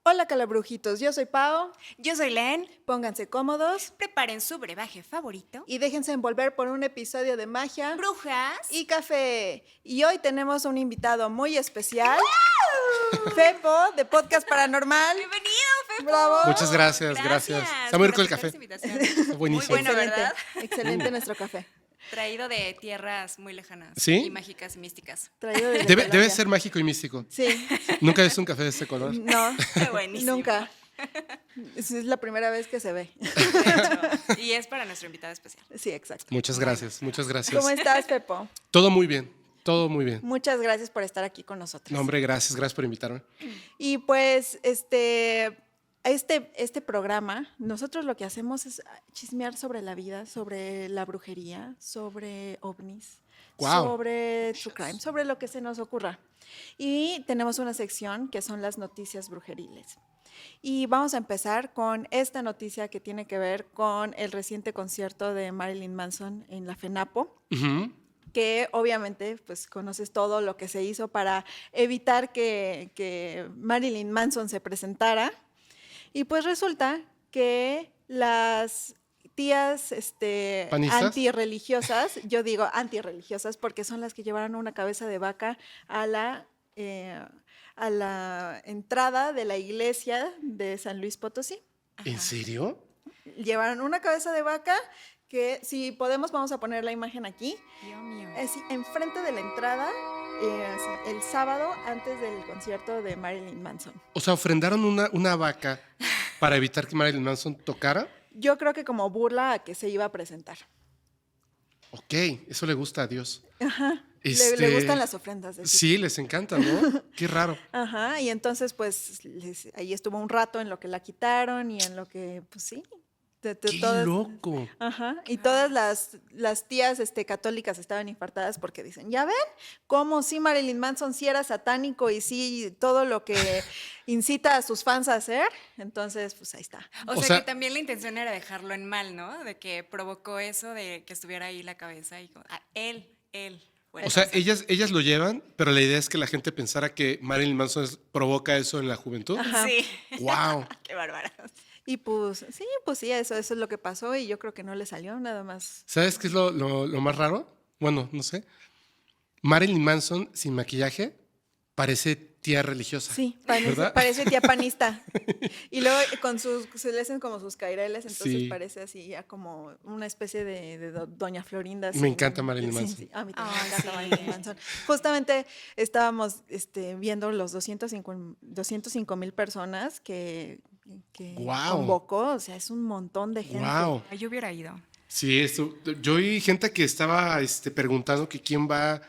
Hola calabrujitos, yo soy Pao. Yo soy Len. Pónganse cómodos Preparen su brebaje favorito. y déjense envolver por un episodio de magia Brujas y café. Y hoy tenemos un invitado muy especial, Fepo, de Podcast Paranormal. Bienvenido, Fepo. Bravo. Muchas gracias. Está muy rico el por café. aceptar esta invitación. Está buenísimo. Muy bueno, ¿verdad? Excelente nuestro café. Traído de tierras muy lejanas. ¿Sí? Y mágicas y místicas. Traído desde Debe Colombia. ser mágico y místico. Sí, Nunca he visto un café de este color. no, Buenísimo. nunca. Es la primera vez que se ve. De hecho, y es para nuestro invitado especial. Sí, exacto. Muchas gracias. ¿Cómo estás, Fepo? Todo muy bien. Todo muy bien. Muchas gracias por estar aquí con nosotros. No, hombre, gracias. Gracias por invitarme. Y pues este programa, nosotros lo que hacemos es chismear sobre la vida, sobre la brujería, sobre ovnis, Guau. sobre true crime, sobre lo que se nos ocurra. Y tenemos una sección que son las noticias brujeriles. Y vamos a empezar con esta noticia que tiene que ver con el reciente concierto de Marilyn Manson en la FENAPO. Ujú. Que obviamente pues conoces todo lo que se hizo para evitar que Marilyn Manson se presentara. Y pues resulta que las tías ¿Panistas? antirreligiosas, yo digo antirreligiosas porque son las que llevaron una cabeza de vaca a la entrada de la iglesia de San Luis Potosí. ¿En serio? Llevaron una cabeza de vaca que, si podemos, vamos a poner la imagen aquí. Dios mío. Así, enfrente de la entrada, así, el sábado antes del concierto de Marilyn Manson. O sea, ofrendaron una vaca para evitar que Marilyn Manson tocara. Yo creo que como burla a que se iba a presentar. Ok, eso le gusta a Dios. Ajá. Este, Le gustan las ofrendas. de ese Sí, les encanta, ¿no? Qué raro. Ajá, y entonces pues ahí estuvo un rato en lo que la quitaron y en lo que, pues sí. Qué todas- loco. Ajá, y todas las tías católicas estaban infartadas porque dicen, ¿ya ven? Cómo sí Marilyn Manson sí era satánico y sí todo lo que incita a sus fans a hacer. Entonces, pues ahí está. O O sea, sea- que también la intención era dejarlo en mal, ¿no? De que provocó eso, de que estuviera ahí la cabeza y como, él. Bueno, O sea, ellas lo llevan, pero la idea es que la gente pensara que Marilyn Manson provoca eso en la juventud. Ajá. Sí. ¡Wow! Qué bárbaro. Y pues sí, eso es lo que pasó y yo creo que no le salió nada más. ¿Sabes qué es lo más raro? Bueno, no sé. Marilyn Manson sin maquillaje parece tía religiosa. Sí, ¿verdad? parece tía panista. Y luego se le hacen como sus caireles, entonces Sí. parece así ya como una especie de doña Florinda. Me encanta Marilyn Sí, Manson. sí, a mí también Ay, me encanta sí. Marilyn Manson. Justamente estábamos viendo los 205,000 personas que Guau. convocó, o sea, es un montón de gente. ¡Wow! Yo hubiera ido. Sí, yo vi gente que estaba preguntando que quién va.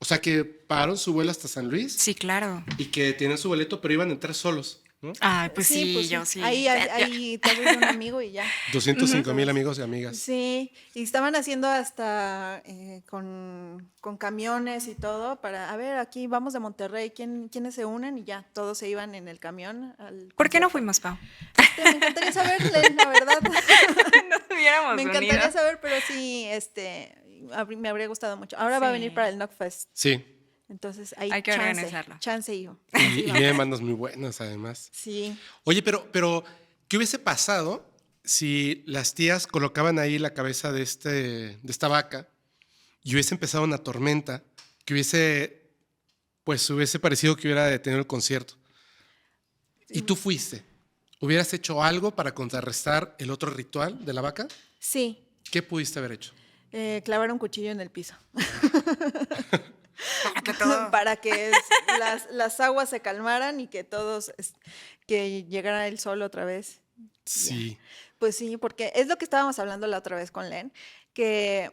O sea, que pagaron su vuelo hasta San Luis Sí, claro. y que tienen su boleto, pero iban a entrar solos, ¿no? Ay, pues sí, pues yo sí. Ahí te abre un amigo y ya. 205,000 amigos y amigas. Sí, y estaban haciendo hasta con camiones y todo para, a ver, aquí vamos de Monterrey, ¿quiénes se unen? Y ya, todos se iban en el camión. ¿Por qué no fuimos, Pau? Me encantaría saber, Len, la verdad. Nos hubiéramos Me encantaría saber, pero sí, me habría gustado mucho. Ahora va a Sí. venir para el Knockfest, Sí. entonces ahí Hay que organizarlo. chance hijo. Y vienen bandas muy buenas, además. Sí, Oye, pero, ¿qué hubiese pasado si las tías colocaban ahí la cabeza de esta vaca y hubiese empezado una tormenta que hubiese parecido que hubiera detenido el concierto? Y tú fuiste. ¿Hubieras hecho algo para contrarrestar el otro ritual de la vaca? sí, ¿Qué pudiste haber hecho? clavar un cuchillo en el piso. Que todo- Para que las aguas se calmaran y que que llegara el sol otra vez. Sí. Pues sí, porque es lo que estábamos hablando la otra vez con Len, que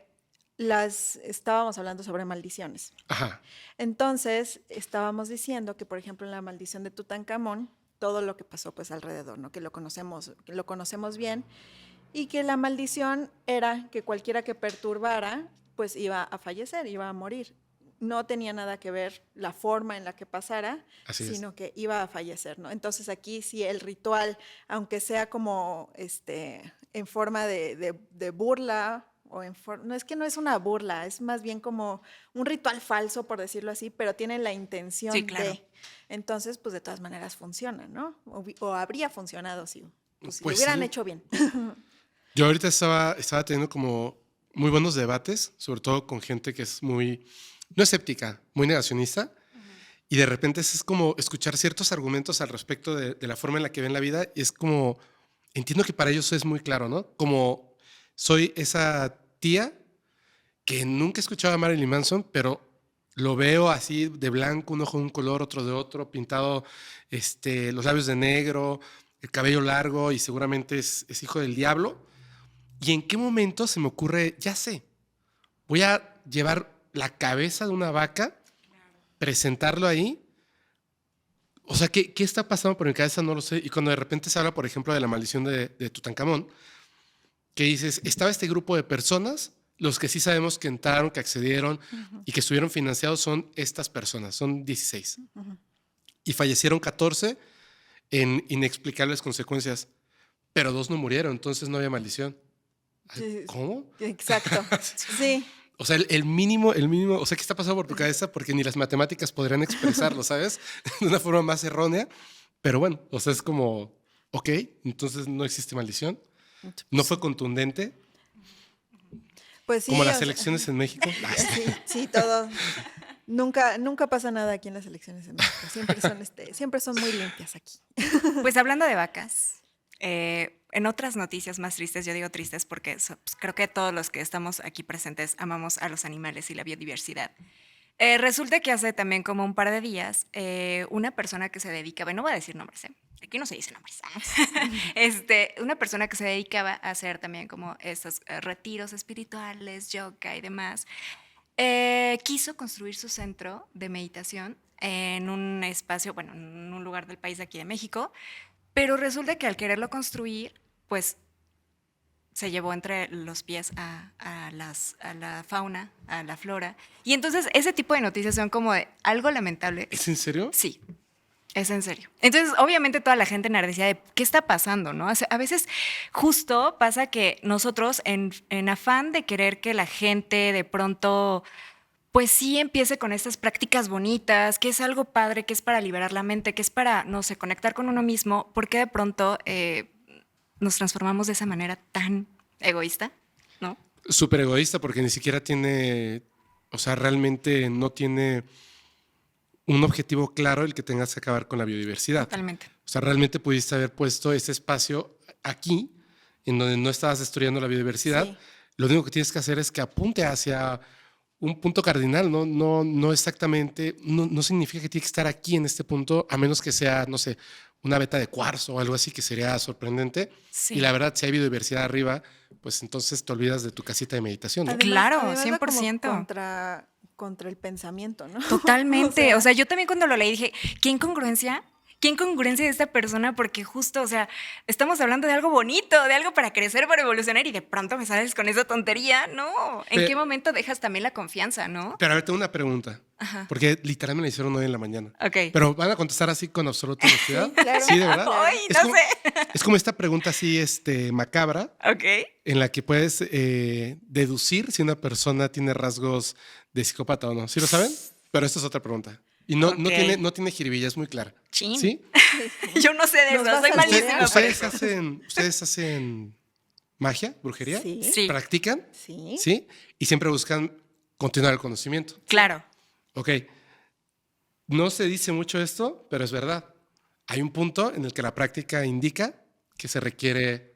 estábamos hablando sobre maldiciones. Ajá. Entonces, estábamos diciendo que, por ejemplo, en la maldición de Tutankamón, todo lo que pasó pues alrededor, ¿no? Que lo conocemos bien, y que la maldición era que cualquiera que perturbara, pues iba a fallecer, iba a morir. no tenía nada que ver la forma en la que pasara, Así es. sino que iba a fallecer, ¿no? Entonces aquí sí el ritual, aunque sea como en forma de burla, no es que no es una burla, es más bien como un ritual falso, por decirlo así, pero tiene la intención Sí, claro. de. Entonces, pues de todas maneras funciona, ¿no? O habría funcionado si lo Pues hubieran sí. hecho bien. Yo ahorita estaba teniendo como muy buenos debates, sobre todo con gente que es muy, no escéptica, muy negacionista. Y de repente es como escuchar ciertos argumentos al respecto de la forma en la que ven la vida. Y es como, entiendo que para ellos es muy claro, ¿no? Como soy esa tía que nunca he escuchado a Marilyn Manson, pero lo veo así de blanco, un ojo de un color, otro de otro, pintado los labios de negro, el cabello largo y seguramente es hijo del diablo. ¿Y en qué momento se me ocurre, ya sé, voy a llevar la cabeza de una vaca, presentarlo ahí? O sea, ¿qué está pasando por mi cabeza? No lo sé. Y cuando de repente se habla, por ejemplo, de la maldición de Tutankamón, que dices, estaba este grupo de personas, los que sí sabemos que entraron, que accedieron y que estuvieron financiados son estas personas, son 16. Y fallecieron 14 en inexplicables consecuencias, pero 2 no murieron, entonces no había maldición. Sí, ¿Cómo? exacto. Sí. O sea, el mínimo, o sea, ¿qué está pasando por tu cabeza? Porque ni las matemáticas podrían expresarlo, ¿sabes? De una forma más errónea. Pero bueno, o sea, es como, ok, entonces no existe maldición. No fue contundente, Pues sí, como las o sea, elecciones en México. sí, todo. Nunca pasa nada aquí en las elecciones en México. Siempre son muy limpias aquí. Pues hablando de vacas, en otras noticias más tristes, yo digo tristes porque pues, creo que todos los que estamos aquí presentes amamos a los animales y la biodiversidad. Resulta que hace también como un par de días, una persona que se dedicaba, no voy a decir nombres, aquí no se dice nombres, una persona que se dedicaba a hacer también como estos retiros espirituales, yoga y demás, quiso construir su centro de meditación en un espacio, bueno, en un lugar del país de aquí de México, pero resulta que al quererlo construir, pues se llevó entre los pies a la fauna, a la flora. Y entonces ese tipo de noticias son como de algo lamentable. ¿Es en serio? Sí, es en serio. Entonces, obviamente toda la gente enardecida de qué está pasando, ¿no? O sea, a veces justo pasa que nosotros en afán de querer que la gente de pronto pues sí empiece con estas prácticas bonitas, que es algo padre, que es para liberar la mente, que es para, no sé, conectar con uno mismo, ¿por qué de pronto nos transformamos de esa manera tan egoísta? ¿No? Súper egoísta porque ni siquiera tiene, o sea, realmente no tiene un objetivo claro el que tengas que acabar con la biodiversidad. Totalmente. O sea, realmente pudiste haber puesto ese espacio aquí, en donde no estabas destruyendo la biodiversidad. Sí. Lo único que tienes que hacer es que apunte hacia un punto cardinal, no exactamente, no significa que tiene que estar aquí en este punto, a menos que sea, no sé, una veta de cuarzo o algo así, que sería sorprendente. Sí. Y la verdad, si hay biodiversidad arriba, pues entonces te olvidas de tu casita de meditación, ¿no? Claro, Va como 100%. contra el pensamiento, ¿no? Totalmente. O sea, yo también cuando lo leí dije, ¿qué incongruencia? ¿Qué incongruencia de esta persona? Porque justo, o sea, estamos hablando de algo bonito, de algo para crecer, para evolucionar y de pronto me sales con esa tontería. No, ¿en Pero- qué momento dejas también la confianza, no? Pero a ver, tengo una pregunta, Ajá. porque literalmente me la hicieron hoy en la mañana. Ok. Pero van a contestar así con absoluta honestidad. claro. Sí, de verdad. Ay, Es no como- sé. Es como esta pregunta así, macabra, Ok. en la que puedes deducir si una persona tiene rasgos de psicópata o no. ¿Sí lo saben? Pero esta es otra pregunta. Y no Ok. tiene jiribilla, es muy clara. Chin. ¿Sí? Yo no sé de Nos eso, vas soy a malísima enseñar. para ¿Ustedes eso. ustedes hacen magia, brujería? Sí. Sí, ¿Practican? Sí. ¿Sí? Y siempre buscan continuar el conocimiento. claro. Ok. No se dice mucho esto, pero es verdad. Hay un punto en el que la práctica indica que se requiere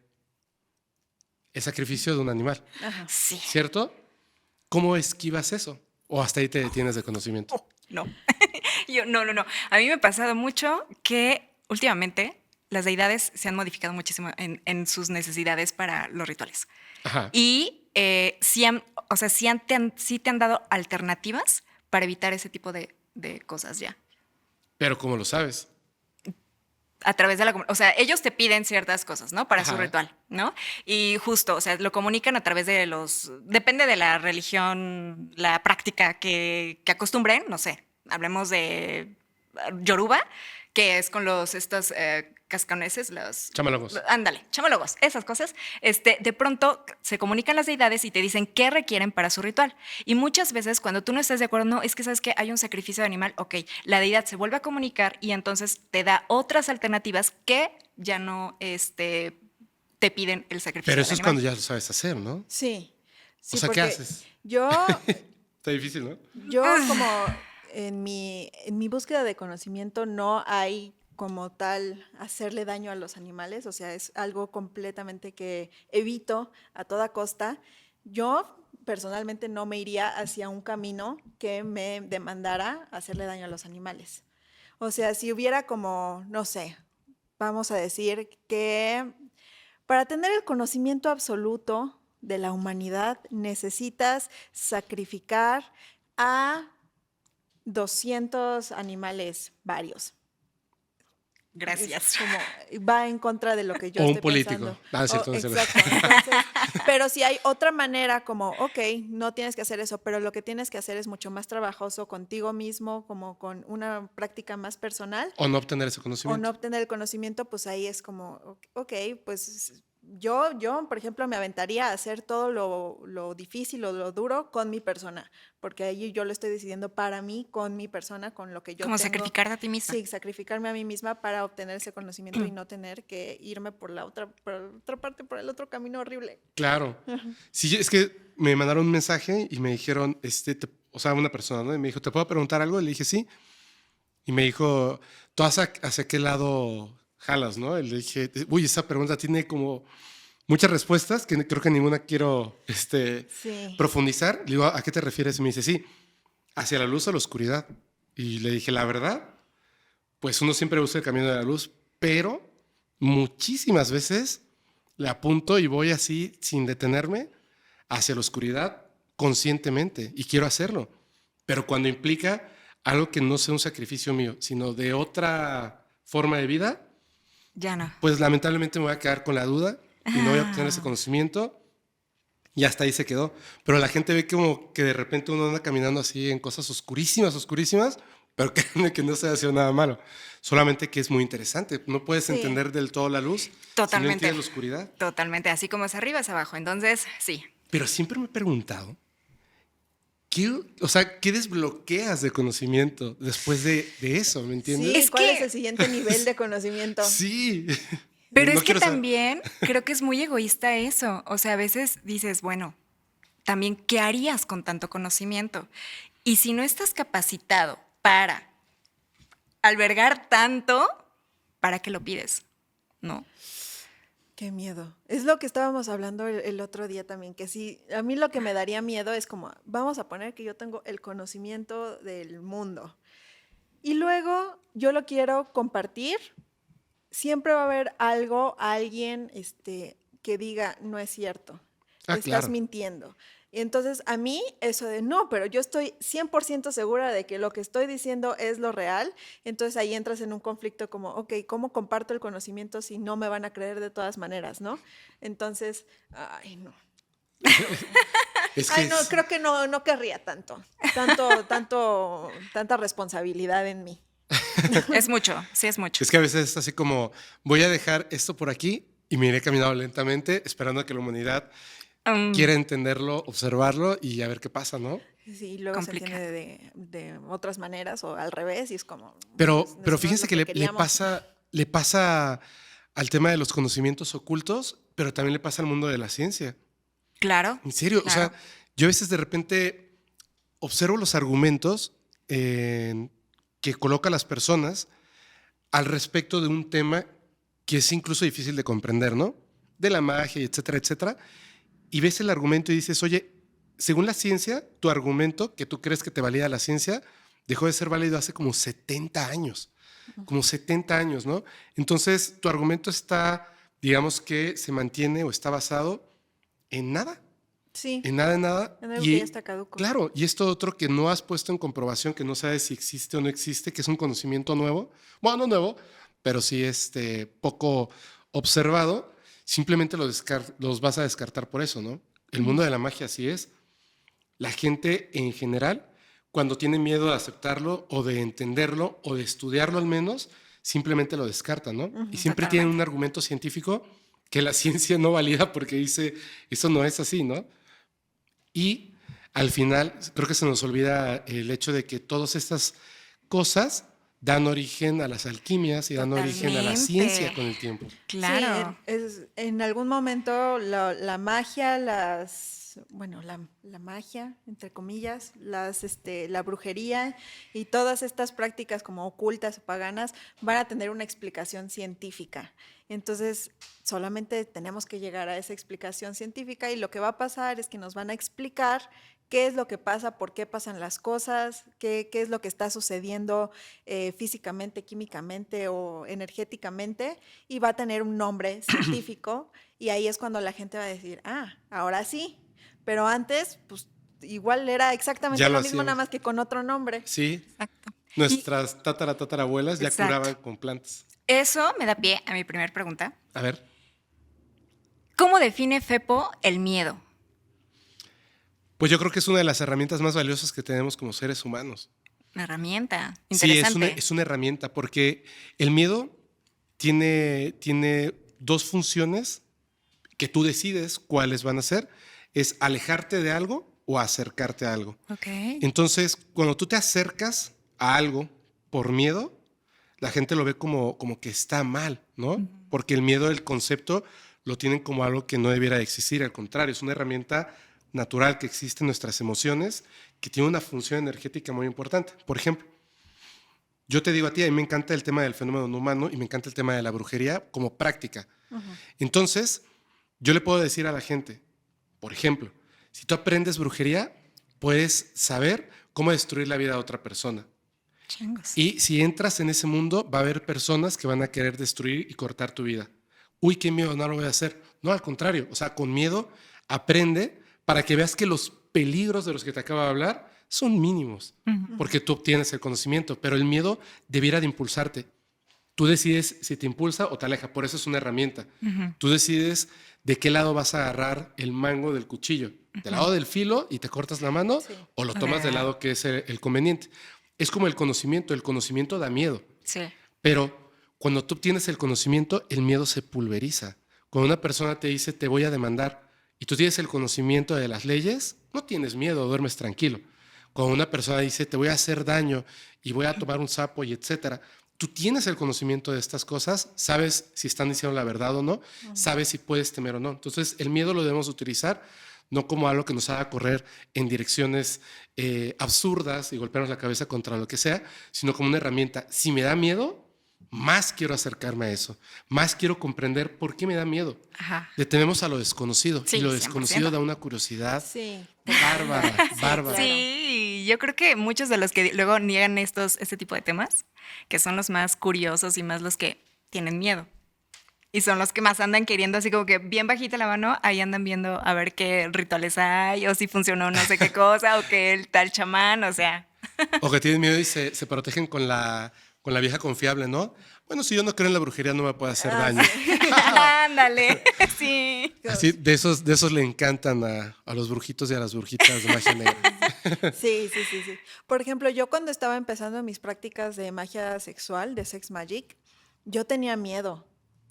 el sacrificio de un animal, Ajá. Sí. ¿cierto? ¿Cómo esquivas eso? ¿O hasta ahí te detienes de conocimiento? No. No. A mí me ha pasado mucho que últimamente las deidades se han modificado muchísimo en sus necesidades para los rituales. Ajá. Y sí, o sea, sí te han dado alternativas para evitar ese tipo de cosas ya. Pero ¿cómo lo sabes? a través de o sea, ellos te piden ciertas cosas, ¿no? Para su Ajá. ritual, ¿no? Y justo, o sea, lo comunican a través de depende de la religión, la práctica que acostumbren, no sé, hablemos de Yoruba, que es con estos cascaneses, Chamalogos. ándale, chamalogos, esas cosas, de pronto se comunican las deidades y te dicen qué requieren para su ritual. Y muchas veces cuando tú no estás de acuerdo, no, es que sabes que hay un sacrificio de animal, ok, la deidad se vuelve a comunicar y entonces te da otras alternativas que ya no, te piden el sacrificio Pero del eso es animal. cuando ya lo sabes hacer, ¿no? Sí, O sí, sea, ¿qué porque haces? yo, Está difícil, ¿no? yo como en mi búsqueda de conocimiento no hay como tal hacerle daño a los animales, o sea, es algo completamente que evito a toda costa. Yo personalmente no me iría hacia un camino que me demandara hacerle daño a los animales. O sea, si hubiera como, no sé, vamos a decir que para tener el conocimiento absoluto de la humanidad necesitas sacrificar a 200 animales varios. Gracias. Es como va en contra de lo que yo O un estoy político. pensando. Ah, es cierto, no es cierto. Exacto. Entonces, pero si hay otra manera como, ok, no tienes que hacer eso, pero lo que tienes que hacer es mucho más trabajoso contigo mismo, como con una práctica más personal, O no obtener ese o conocimiento. no obtener el conocimiento, pues ahí es como, ok, pues yo, por ejemplo, me aventaría a hacer todo lo difícil o lo duro con mi persona, porque ahí yo lo estoy decidiendo para mí, con mi persona, con lo que yo Como tengo. sacrificarte a ti misma. Sí, sacrificarme a mí misma para obtener ese conocimiento y no tener que irme por la otra parte, por el otro camino horrible. Claro. Sí, es que me mandaron un mensaje y me dijeron, o sea, una persona, ¿no? Y me dijo, ¿te puedo preguntar algo? Y le dije, sí. Y me dijo, ¿tú hacia qué lado jalas, no? Y le dije, uy, esa pregunta tiene como muchas respuestas que creo que ninguna quiero Sí. profundizar. Le digo, ¿a qué te refieres? Y me dice, sí, hacia la luz o la oscuridad. Y le dije, la verdad, pues uno siempre usa el camino de la luz, pero muchísimas veces le apunto y voy así sin detenerme hacia la oscuridad conscientemente y quiero hacerlo. Pero cuando implica algo que no sea un sacrificio mío, sino de otra forma de vida, Ya no. pues lamentablemente me voy a quedar con la duda y no voy a obtener ese Ah. conocimiento y hasta ahí se quedó. Pero la gente ve como que de repente uno anda caminando así en cosas oscurísimas, oscurísimas, pero créanme que no se ha sido nada malo. Solamente que es muy interesante. No puedes Sí. entender del todo la luz si no Totalmente. entiendes la oscuridad. Totalmente. Así como es arriba, es abajo. Entonces, sí. Pero siempre me he preguntado, ¿qué desbloqueas de conocimiento después de eso? ¿Me entiendes? Sí, Es ¿cuál que- es el siguiente nivel de conocimiento? Sí. Pero No es que quiero saber. también creo que es muy egoísta eso. O sea, a veces dices, bueno, también, ¿qué harías con tanto conocimiento? Y si no estás capacitado para albergar tanto, ¿para qué lo pides? ¿No? Qué miedo. Es lo que estábamos hablando el otro día también, que sí, a mí lo que me daría miedo es como, vamos a poner que yo tengo el conocimiento del mundo y luego yo lo quiero compartir, siempre va a haber algo, alguien que diga, no es cierto, Ah, estás claro. mintiendo. Y entonces a mí eso de no, pero yo estoy 100% segura de que lo que estoy diciendo es lo real, entonces ahí entras en un conflicto como, ok, ¿cómo comparto el conocimiento si no me van a creer de todas maneras, no? Entonces, ay, no. Es que Ay, no, creo que no querría tanta responsabilidad en mí. Es mucho, sí es mucho. es que a veces es así como, voy a dejar esto por aquí y me iré caminando lentamente esperando a que la humanidad quiera entenderlo, observarlo y a ver qué pasa, ¿no? Sí, y luego Complicado. se entiende de otras maneras o al revés y es como... Pero no es fíjense lo que le queríamos. le pasa al tema de los conocimientos ocultos, pero también le pasa al mundo de la ciencia. Claro. En serio, o sea, Claro. yo a veces de repente observo los argumentos que colocan las personas al respecto de un tema que es incluso difícil de comprender, ¿no? De la magia, etcétera, etcétera. Y ves el argumento y dices, oye, según la ciencia, tu argumento, que tú crees que te valida la ciencia, dejó de ser válido hace como 70 años. Como 70 años, ¿no? Entonces, tu argumento está, digamos que se mantiene o está basado en nada. Sí, En nada, en nada. en algo que ya está caduco. Claro, y esto otro que no has puesto en comprobación, que no sabes si existe o no existe, que es un conocimiento nuevo. Bueno, no nuevo, pero sí poco observado, simplemente los vas a descartar por eso, ¿no? El mundo de la magia así es. La gente en general, cuando tiene miedo de aceptarlo o de entenderlo o de estudiarlo al menos, simplemente lo descarta, ¿no? Y siempre tienen un argumento científico que la ciencia no valida porque dice, eso no es así, ¿no? Y al final creo que se nos olvida el hecho de que todas estas cosas dan origen a las alquimias y dan origen a la ciencia Totalmente. con el tiempo. Claro. Sí, en algún momento la magia, bueno, la magia, entre comillas, la brujería y todas estas prácticas como ocultas o paganas van a tener una explicación científica. Entonces, solamente tenemos que llegar a esa explicación científica y lo que va a pasar es que nos van a explicar qué es lo que pasa, por qué pasan las cosas, qué es lo que está sucediendo físicamente, químicamente o energéticamente, y va a tener un nombre científico, y ahí es cuando la gente va a decir, ah, ahora sí, pero antes, pues igual era exactamente Ya lo lo mismo, nada hacíamos. más que con otro nombre. Sí, Exacto. nuestras tatarabuelas ya Exacto. curaban con plantas. Eso me da pie a mi primera pregunta. A ver, ¿Cómo define Fepo el miedo? pues yo creo que es una de las herramientas más valiosas que tenemos como seres humanos. Una herramienta. Sí, Interesante. es una herramienta porque el miedo tiene dos funciones que tú decides cuáles van a ser. Es alejarte de algo o acercarte a algo. Ok. Entonces, cuando tú te acercas a algo por miedo, la gente lo ve como que está mal, ¿no? Porque el miedo, el concepto, lo tienen como algo que no debiera existir. Al contrario, es una herramienta natural que existe en nuestras emociones, que tiene una función energética muy importante. Por ejemplo, yo te digo a ti, a mí me encanta el tema del fenómeno no humano y me encanta el tema de la brujería como práctica. Entonces, yo le puedo decir a la gente, por ejemplo, si tú aprendes brujería, puedes saber cómo destruir la vida de otra persona. Changos. Y si entras en ese mundo, va a haber personas que van a querer destruir y cortar tu vida. Uy, qué miedo, no lo voy a hacer. No, al contrario, o sea, con miedo aprende para que veas que los peligros de los que te acabo de hablar son mínimos, porque tú obtienes el conocimiento, pero el miedo debiera de impulsarte. Tú decides si te impulsa o te aleja, por eso es una herramienta. Tú decides de qué lado vas a agarrar el mango del cuchillo, del lado del filo y te cortas la mano, Sí. o lo tomas del lado que es el conveniente. Es como el conocimiento da miedo, Sí. pero cuando tú obtienes el conocimiento, el miedo se pulveriza. Cuando una persona te dice, te voy a demandar, y tú tienes el conocimiento de las leyes, no tienes miedo, duermes tranquilo. Cuando una persona dice, te voy a hacer daño y voy a tomar un sapo y etcétera, tú tienes el conocimiento de estas cosas, sabes si están diciendo la verdad o no, sabes si puedes temer o no. Entonces, el miedo lo debemos utilizar no como algo que nos haga correr en direcciones absurdas y golpearnos la cabeza contra lo que sea, sino como una herramienta. Si me da miedo, más quiero acercarme a eso, más quiero comprender por qué me da miedo. Ajá. Le tememos a lo desconocido, Sí, y lo 100%. desconocido da una curiosidad Sí. bárbara, bárbara. claro. Sí, yo creo que muchos de los que luego niegan este tipo de temas, que son los más curiosos y más los que tienen miedo. Y son los que más andan queriendo, así como que bien bajita la mano, ahí andan viendo a ver qué rituales hay, o si funcionó no sé qué cosa, o que el tal chamán, o sea. O que tienen miedo y se protegen con la vieja confiable, ¿no? Bueno, si yo no creo en la brujería, no me puede hacer daño. Ándale, sí. Así, de esos le encantan a los brujitos y a las brujitas de magia negra. Sí. Por ejemplo, yo cuando estaba empezando mis prácticas de magia sexual, de sex magic, yo tenía miedo.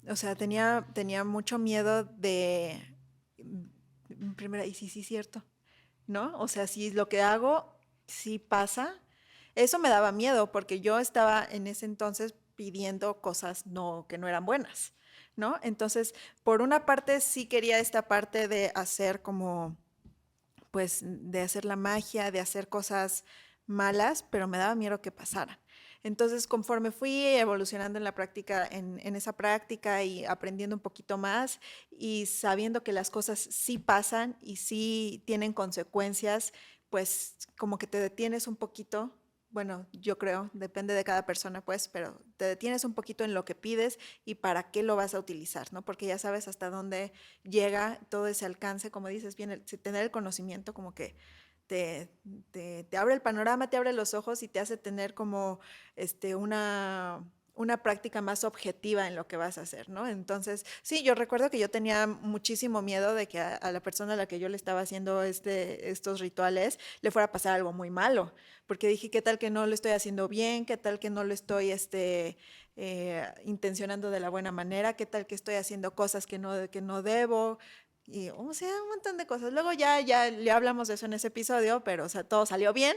O sea, tenía mucho miedo de, primera, y sí, cierto, ¿no? O sea, si lo que hago sí pasa, eso me daba miedo porque yo estaba en ese entonces pidiendo cosas que no eran buenas, ¿no? Entonces, por una parte sí quería esta parte de hacer como, pues, de hacer la magia, de hacer cosas malas, pero me daba miedo que pasaran. Entonces, conforme fui evolucionando en la práctica, en esa práctica y aprendiendo un poquito más y sabiendo que las cosas sí pasan y sí tienen consecuencias, pues como que te detienes un poquito. Bueno, yo creo, depende de cada persona, pues, pero te detienes un poquito en lo que pides y para qué lo vas a utilizar, ¿no? Porque ya sabes hasta dónde llega todo ese alcance, como dices bien, tener el conocimiento como que te abre el panorama, te abre los ojos y te hace tener como una una práctica más objetiva en lo que vas a hacer, ¿no? Entonces, sí, yo recuerdo que yo tenía muchísimo miedo de que a la persona a la que yo le estaba haciendo estos rituales le fuera a pasar algo muy malo, porque dije, ¿qué tal que no lo estoy haciendo bien? ¿Qué tal que no lo estoy intencionando de la buena manera? ¿Qué tal que estoy haciendo cosas que no debo? Y, o sea, un montón de cosas. Luego ya le hablamos de eso en ese episodio, pero, o sea, todo salió bien.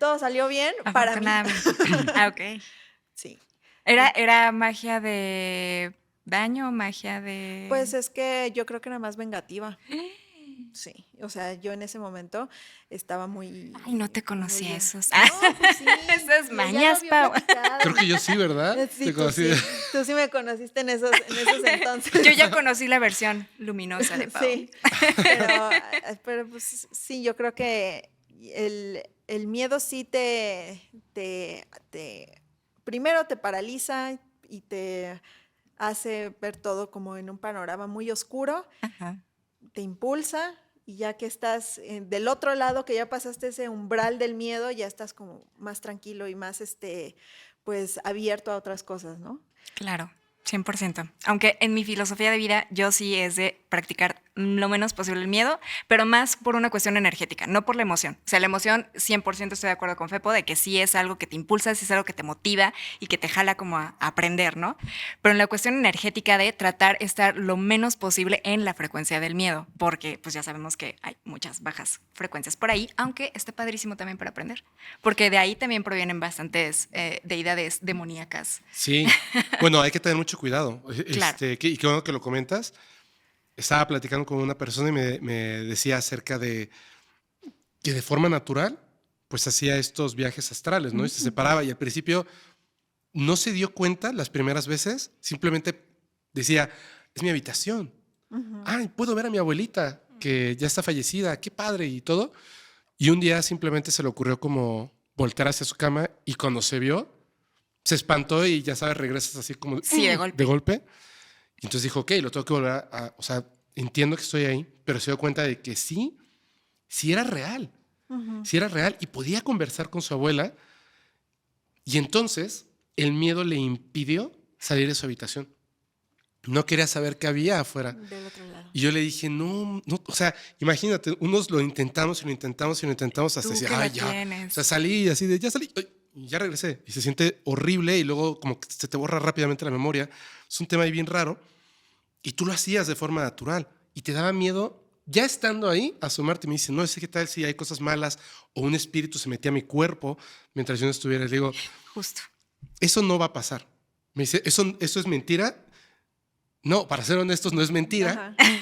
Todo salió bien para mí. Afortunadamente. Ah, ok. Sí. ¿Era magia de daño o magia de...? Pues es que yo creo que era más vengativa. Sí, o sea, yo en ese momento estaba muy... Ay, no te muy conocía bien. esos. No, pues sí. Esas ya lo mañas, había Pau. platicado. Creo que yo sí, ¿verdad? Sí, Te tú conocí. sí. Tú sí me conociste en esos entonces. Yo ya conocí la versión luminosa de Pau. Sí, pero pues sí, yo creo que el miedo sí primero te paraliza y te hace ver todo como en un panorama muy oscuro, Ajá. te impulsa y ya que estás del otro lado, que ya pasaste ese umbral del miedo, ya estás como más tranquilo y más pues abierto a otras cosas, ¿no? Claro, 100%. Aunque en mi filosofía de vida yo sí es de practicar lo menos posible el miedo, pero más por una cuestión energética, no por la emoción. O sea, la emoción 100% estoy de acuerdo con Fepo de que sí es algo que te impulsa, sí es algo que te motiva y que te jala como a aprender, ¿no? Pero en la cuestión energética de tratar estar lo menos posible en la frecuencia del miedo, porque pues ya sabemos que hay muchas bajas frecuencias por ahí, aunque esté padrísimo también para aprender, porque de ahí también provienen bastantes deidades demoníacas. Sí, bueno, hay que tener mucho cuidado. Claro. Y qué bueno que lo comentas. Estaba platicando con una persona y me decía acerca de que de forma natural, pues hacía estos viajes astrales, ¿no? Y se separaba y al principio no se dio cuenta las primeras veces, simplemente decía, es mi habitación. Ay, puedo ver a mi abuelita, que ya está fallecida, qué padre y todo. Y un día simplemente se le ocurrió como voltear hacia su cama y cuando se vio, se espantó y ya sabes, regresas así como Sí, de golpe. de golpe. Y entonces dijo, ok, lo tengo que volver o sea, entiendo que estoy ahí, pero se dio cuenta de que sí, sí era real. Sí era real y podía conversar con su abuela. Y entonces el miedo le impidió salir de su habitación. No quería saber qué había afuera. Del otro lado. Y yo le dije, no, no, o sea, imagínate, unos lo intentamos y lo intentamos y lo intentamos hasta Tú decir, que ay, la ya. tienes. O sea, salí así de, ya salí, ay, y ya regresé. Y se siente horrible y luego como que se te borra rápidamente la memoria. Es un tema ahí bien raro. Y tú lo hacías de forma natural y te daba miedo, ya estando ahí, asomarte y me dice, no sé qué tal si hay cosas malas o un espíritu se metía a mi cuerpo mientras yo no estuviera. Le digo, Justo. eso no va a pasar. Me dice, eso es mentira. No, para ser honestos, no es mentira, Ajá.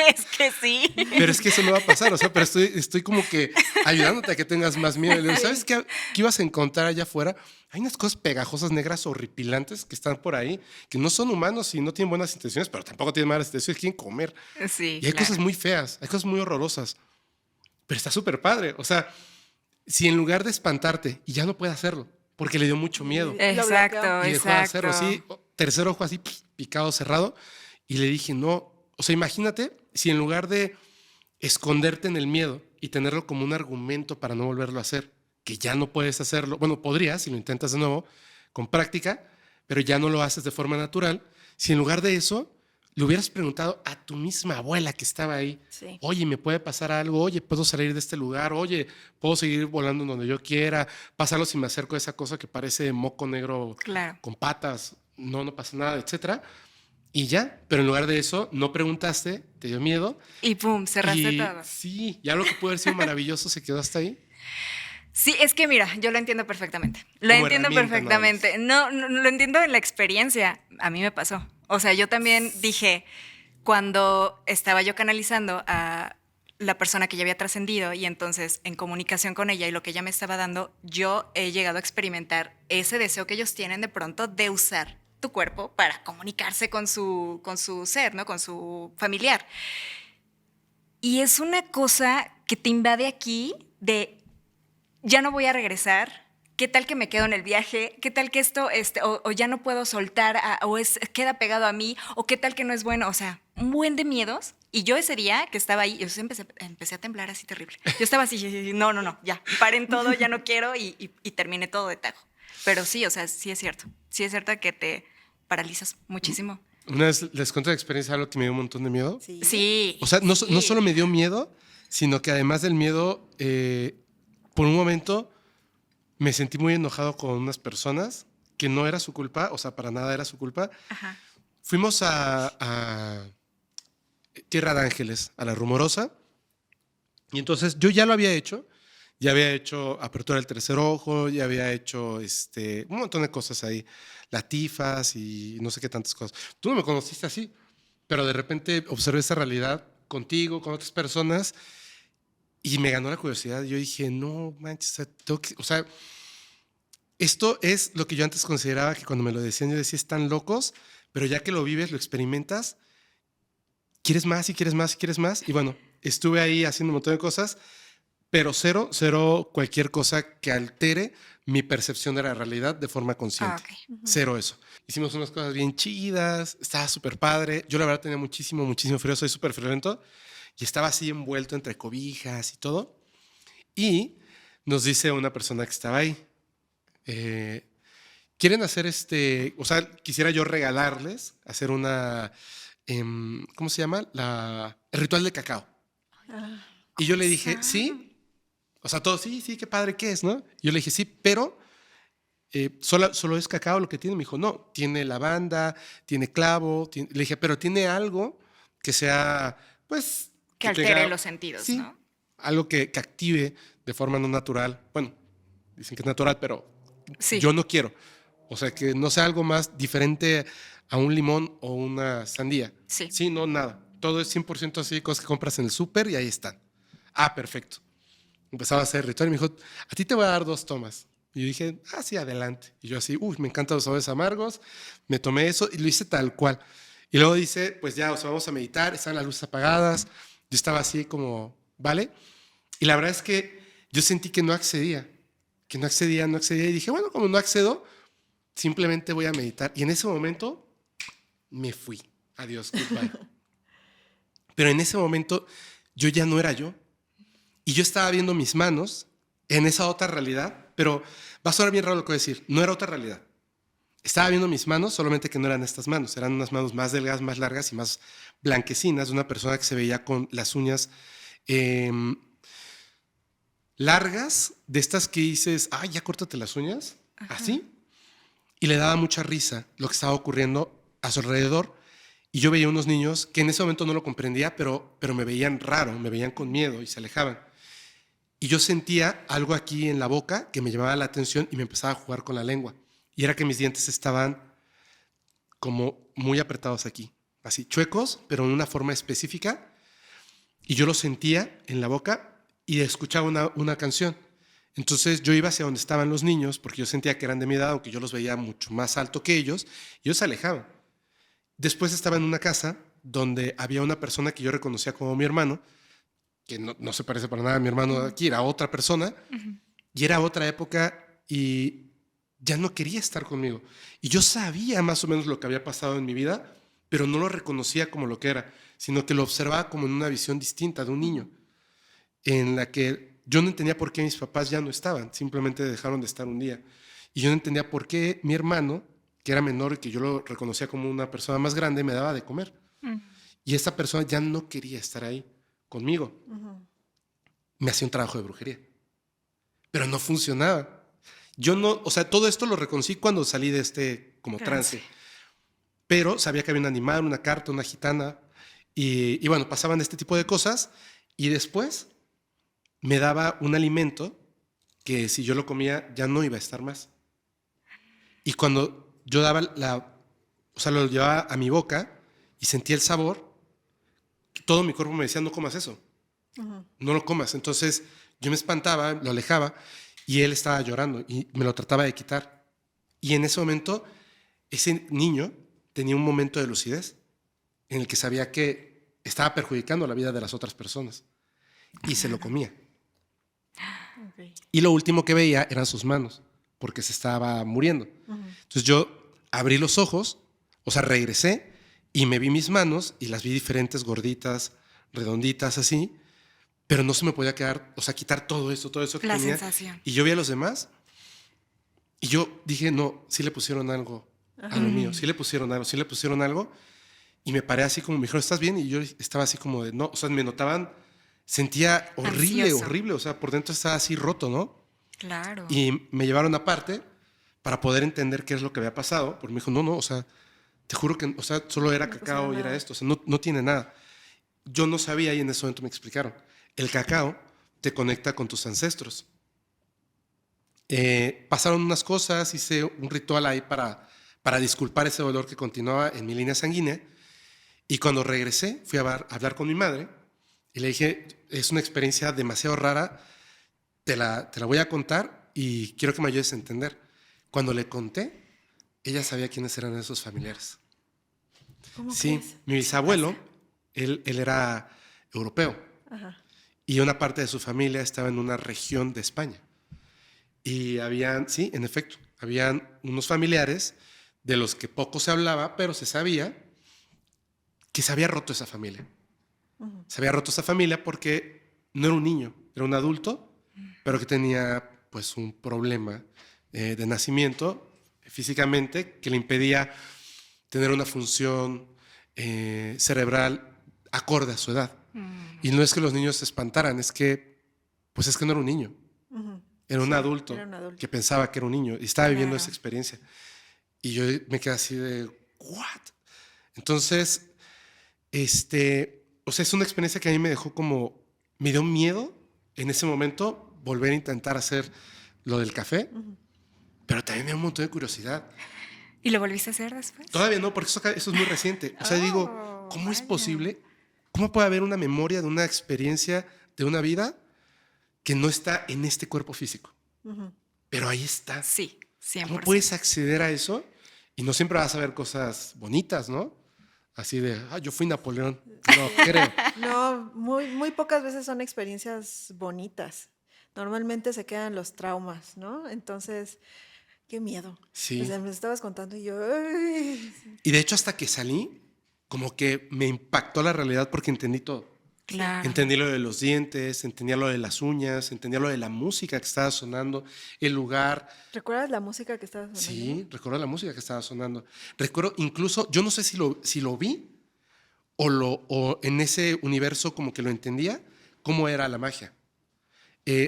Es que sí. pero es que eso no va a pasar. O sea, pero estoy como que ayudándote a que tengas más miedo. Le digo, ¿sabes qué ibas a encontrar allá afuera? Hay unas cosas pegajosas, negras, horripilantes que están por ahí, que no son humanos y no tienen buenas intenciones, pero tampoco tienen malas intenciones, quieren comer. Sí, Y hay claro. cosas muy feas, hay cosas muy horrorosas, pero está súper padre. O sea, si en lugar de espantarte, y ya no puede hacerlo, porque le dio mucho miedo, Lo Exacto, bloqueó. y dejó de exacto. hacerlo, sí, tercer ojo así, picado, cerrado, y le dije, no, o sea, imagínate si en lugar de esconderte en el miedo y tenerlo como un argumento para no volverlo a hacer, que ya no puedes hacerlo, bueno, podrías si lo intentas de nuevo, con práctica, pero ya no lo haces de forma natural, si en lugar de eso le hubieras preguntado a tu misma abuela que estaba ahí, Sí. oye, ¿me puede pasar algo? Oye, ¿puedo salir de este lugar? Oye, ¿puedo seguir volando donde yo quiera? Pásalo si me acerco a esa cosa que parece moco negro Claro. con patas, no pasa nada, etcétera. Y ya, pero en lugar de eso, no preguntaste, te dio miedo. Y pum, cerraste Y todo. sí, ya lo que pudo haber sido maravilloso se quedó hasta ahí. Sí, es que mira, yo lo entiendo perfectamente. Lo Como entiendo herramienta, perfectamente. No, lo entiendo en la experiencia. A mí me pasó. O sea, yo también dije, cuando estaba yo canalizando a la persona que ya había trascendido y entonces en comunicación con ella y lo que ella me estaba dando, yo he llegado a experimentar ese deseo que ellos tienen de pronto de usar tu cuerpo para comunicarse con su ser, ¿no? Con su familiar. Y es una cosa que te invade aquí de ya no voy a regresar. ¿Qué tal que me quedo en el viaje? ¿Qué tal que esto, o ya no puedo soltar, queda pegado a mí? ¿O qué tal que no es bueno? O sea, un buen de miedos. Y yo ese día que estaba ahí, yo empecé a temblar así terrible. Yo estaba así, no, ya, paren todo, ya no quiero y terminé todo de tajo. Pero sí, o sea, sí es cierto. Sí es cierto que te paralizas muchísimo. Una vez les conté la experiencia, algo que me dio un montón de miedo. Sí. Sí. O sea, no sí. solo me dio miedo, sino que además del miedo, por un momento me sentí muy enojado con unas personas que no era su culpa, o sea, para nada era su culpa. Ajá. Fuimos a Tierra de Ángeles, a La Rumorosa, y entonces yo ya había hecho apertura del tercer ojo, ya había hecho un montón de cosas ahí, latifas y no sé qué tantas cosas. Tú no me conociste así, pero de repente observé esa realidad contigo, con otras personas, y me ganó la curiosidad. Yo dije, no manches, o sea, esto es lo que yo antes consideraba que cuando me lo decían, yo decía, están locos, pero ya que lo vives, lo experimentas, quieres más y quieres más y quieres más. Y bueno, estuve ahí haciendo un montón de cosas, pero cero cualquier cosa que altere mi percepción de la realidad de forma consciente. Ok. Cero eso. Hicimos unas cosas bien chidas, estaba súper padre. Yo la verdad tenía muchísimo frío, soy súper friolento y estaba así envuelto entre cobijas y todo. Y nos dice una persona que estaba ahí, quieren hacer o sea, quisiera yo regalarles, hacer ¿cómo se llama? El ritual de cacao. Ah, Y yo le dije, sí. O sea, todo, sí, qué padre que es, ¿no? Yo le dije, sí, pero solo es cacao lo que tiene. Me dijo, no, tiene lavanda, tiene clavo. Le dije, pero tiene algo que sea, pues... Que altere los sentidos, sí, ¿no? algo que active de forma no natural. Bueno, dicen que es natural, pero Sí. yo no quiero. O sea, que no sea algo más diferente a un limón o una sandía. Sí. Sí, no, nada. Todo es 100% así, cosas que compras en el súper y ahí están. Ah, perfecto. Empezaba a hacer ritual y me dijo, a ti te voy a dar 2 tomas. Y yo dije, ah, sí, adelante. Y yo así, uy, me encantan los sabores amargos. Me tomé eso y lo hice tal cual. Y luego dice, pues ya, o sea, vamos a meditar, están las luces apagadas. Yo estaba así como, ¿vale? Y la verdad es que yo sentí que no accedía. No accedía. Y dije, bueno, como no accedo, simplemente voy a meditar. Y en ese momento me fui. Adiós, goodbye. Pero en ese momento yo ya no era yo. Y yo estaba viendo mis manos en esa otra realidad, pero va a sonar bien raro lo que voy a decir. No era otra realidad. Estaba viendo mis manos, solamente que no eran estas manos. Eran unas manos más delgadas, más largas y más blanquecinas de una persona que se veía con las uñas largas, de estas que dices, ay, ya córtate las uñas. Ajá. Así. Y le daba mucha risa lo que estaba ocurriendo a su alrededor. Y yo veía unos niños que en ese momento no lo comprendía, pero me veían raro, me veían con miedo y se alejaban. Y yo sentía algo aquí en la boca que me llamaba la atención y me empezaba a jugar con la lengua. Y era que mis dientes estaban como muy apretados aquí, así chuecos, pero en una forma específica. Y yo lo sentía en la boca y escuchaba una canción. Entonces yo iba hacia donde estaban los niños, porque yo sentía que eran de mi edad, aunque yo los veía mucho más alto que ellos, y ellos se alejaban. Después estaba en una casa donde había una persona que yo reconocía como mi hermano, que no se parece para nada a mi hermano de aquí, era otra persona, y era otra época y ya no quería estar conmigo. Y yo sabía más o menos lo que había pasado en mi vida, pero no lo reconocía como lo que era, sino que lo observaba como en una visión distinta de un niño, en la que yo no entendía por qué mis papás ya no estaban, simplemente dejaron de estar un día. Y yo no entendía por qué mi hermano, que era menor y que yo lo reconocía como una persona más grande, me daba de comer. Y esta persona ya no quería estar ahí conmigo. Me hacía un trabajo de brujería. Pero no funcionaba. Yo no, o sea, todo esto lo reconocí cuando salí de como trance. Pero sabía que había un animal, una carta, una gitana. Y bueno, pasaban este tipo de cosas. Y después me daba un alimento que si yo lo comía ya no iba a estar más. Y cuando yo daba o sea, lo llevaba a mi boca y sentía el sabor, todo mi cuerpo me decía, no comas eso. No lo comas. Entonces yo me espantaba, lo alejaba y él estaba llorando y me lo trataba de quitar. Y en ese momento, ese niño tenía un momento de lucidez en el que sabía que estaba perjudicando la vida de las otras personas y se lo comía. Okay. Y lo último que veía eran sus manos, porque se estaba muriendo. Entonces yo abrí los ojos, o sea, regresé y me vi mis manos y las vi diferentes, gorditas, redonditas, así, pero no se me podía quedar, o sea, quitar todo eso que la tenía. sensación. Y yo vi a los demás Y yo dije, no, sí le pusieron algo a lo mío, sí le pusieron algo, sí le pusieron algo. Y me paré así como, me dijeron, ¿estás bien? Y yo estaba así como de, no, o sea, me notaban, sentía horrible, Ansioso. horrible, o sea, por dentro estaba así roto, ¿no? Claro. Y me llevaron aparte para poder entender qué es lo que había pasado, porque me dijo, no, no, o sea, te juro que, o sea, solo era No cacao pusieron y era nada. esto, o sea, no, no tiene nada. Yo no sabía y en ese momento me explicaron. El cacao te conecta con tus ancestros. Pasaron unas cosas, hice un ritual ahí para disculpar ese dolor que continuaba en mi línea sanguínea. Y cuando regresé, fui a hablar con mi madre y le dije, es una experiencia demasiado rara, te la voy a contar y quiero que me ayudes a entender. Cuando le conté, ella sabía quiénes eran esos familiares. ¿Cómo Sí, crees? mi bisabuelo, él era europeo Ajá. y una parte de su familia estaba en una región de España. Y habían, sí, en efecto, habían unos familiares de los que poco se hablaba, pero se sabía que se había roto esa familia. Se había roto esa familia porque no era un niño, era un adulto, pero que tenía pues un problema de nacimiento físicamente que le impedía tener una función cerebral acorde a su edad. Y no es que los niños se espantaran, es que pues es que no era un niño, Ujú. era un Sí, adulto era un adulto. que pensaba que era un niño y estaba viviendo Claro. esa experiencia. Y yo me quedé así de, ¿what? Entonces, o sea, es una experiencia que a mí me dejó como, me dio miedo en ese momento volver a intentar hacer lo del café, pero también me dio un montón de curiosidad. ¿Y lo volviste a hacer después? Todavía no, porque eso es muy reciente. O sea, digo, Oh, ¿cómo es vaya. posible? ¿Cómo puede haber una memoria de una experiencia, de una vida que no está en este cuerpo físico? Pero ahí está. Sí, ¿Cómo 100%. puedes acceder a eso? Y no siempre vas a ver cosas bonitas, ¿no? Así de, yo fui Napoleón. No creo. No, muy pocas veces son experiencias bonitas. Normalmente se quedan los traumas, ¿no? Entonces, qué miedo. Sí. O sea, me estabas contando y yo, "Ay". Y de hecho, hasta que salí, como que me impactó la realidad porque entendí todo. Claro. Entendí lo de los dientes, entendía lo de las uñas, entendía lo de la música que estaba sonando, el lugar. ¿Recuerdas la música que estabas sonando? Sí, recuerdo la música que estaba sonando. Recuerdo incluso, yo no sé si lo vi o en ese universo como que lo entendía, cómo era la magia.